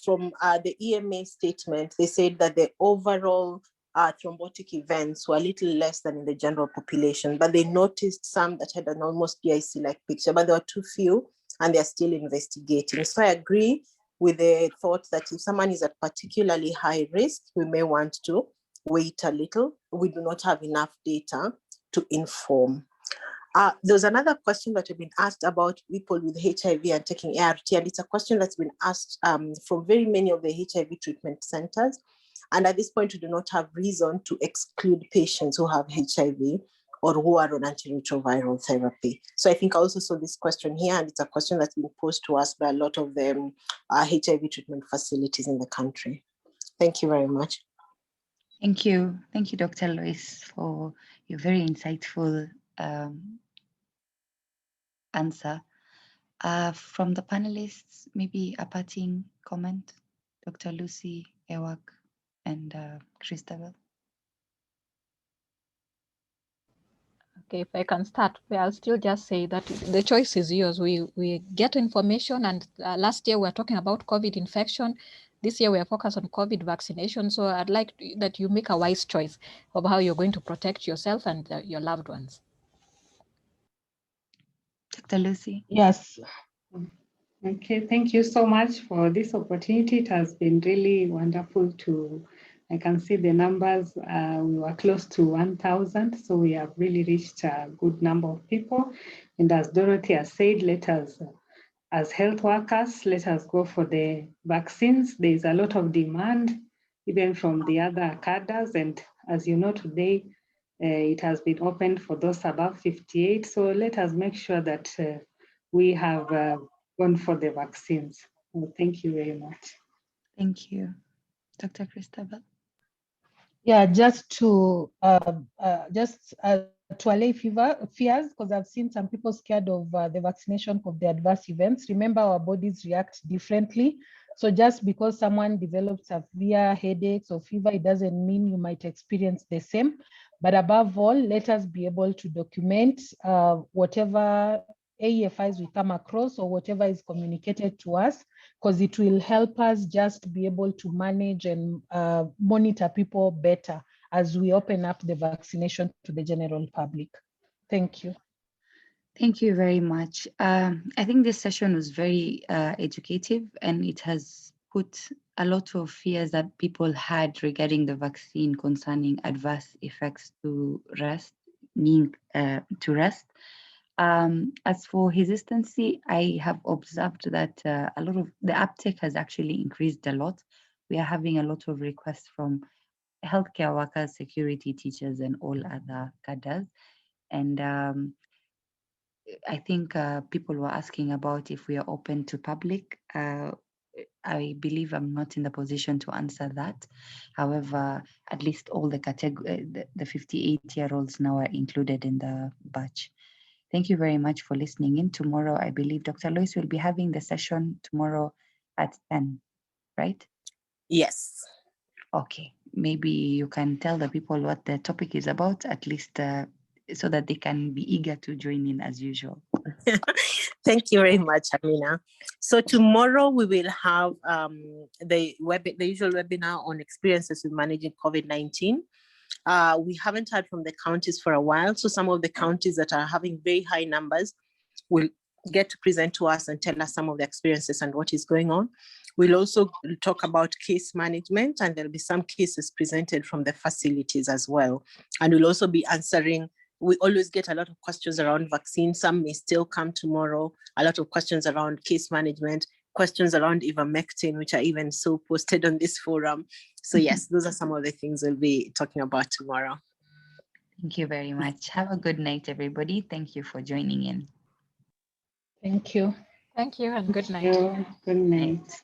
From the EMA statement, they said that the overall thrombotic events were a little less than in the general population, but they noticed some that had an almost PIC-like picture, but there were too few and they're still investigating. So I agree with the thought that if someone is at particularly high risk, we may want to wait a little. We do not have enough data to inform. There's another question that have been asked about people with HIV and taking ART, and it's a question that's been asked from very many of the HIV treatment centers. And at this point, we do not have reason to exclude patients who have HIV or who are on antiretroviral therapy. So I think I also saw this question here, and it's a question that's been posed to us by a lot of the HIV treatment facilities in the country. Thank you very much. Thank you. Thank you, Dr. Lois, for your very insightful answer. From the panelists, maybe a parting comment, Dr. Lucy, Ewak, and Christabel. Okay, if I can start, I'll still just say that the choice is yours. We get information, and last year we were talking about COVID infection. This year we are focused on COVID vaccination. So I'd like that you make a wise choice of how you're going to protect yourself and your loved ones. Dr. Lucy. Yes. Okay, thank you so much for this opportunity. It has been really wonderful I can see the numbers, we were close to 1,000, so we have really reached a good number of people. And as Dorothy has said, let us, as health workers, let us go for the vaccines. There's a lot of demand, even from the other cadres. And as you know, today, it has been opened for those above 58. So let us make sure that we have gone for the vaccines. Well, thank you very much. Thank you. Dr. Christabel. Yeah, just to allay fears, because I've seen some people scared of the vaccination of the adverse events. Remember, our bodies react differently. So just because someone develops severe headaches or fever, it doesn't mean you might experience the same. But above all, let us be able to document whatever AEFIs we come across or whatever is communicated to us, because it will help us just be able to manage and monitor people better as we open up the vaccination to the general public. Thank you. Thank you very much. I think this session was very educative, and it has put a lot of fears that people had regarding the vaccine concerning adverse effects to rest. As for hesitancy, I have observed that a lot of the uptake has actually increased a lot. We are having a lot of requests from healthcare workers, security teachers, and all other cadres. And I think people were asking about if we are open to public. I believe I'm not in the position to answer that. However, at least all the 58-year-olds now are included in the batch. Thank you very much for listening in. Tomorrow, I believe Dr. Lois will be having the session tomorrow at 10, right? Yes. Okay, maybe you can tell the people what the topic is about, at least so that they can be eager to join in as usual. Thank you very much, Amina. So tomorrow we will have the usual webinar on experiences with managing COVID-19. We haven't heard from the counties for a while, so some of the counties that are having very high numbers will get to present to us and tell us some of the experiences and what is going on. We'll also talk about case management, and there'll be some cases presented from the facilities as well. And we'll also be answering, we always get a lot of questions around vaccines. Some may still come tomorrow. A lot of questions around case management, questions around ivermectin, which are even so posted on this forum. So yes, those are some of the things we'll be talking about tomorrow. Thank you very much. Have a good night, everybody. Thank you for joining in. Thank you. Thank you and good night. Good night.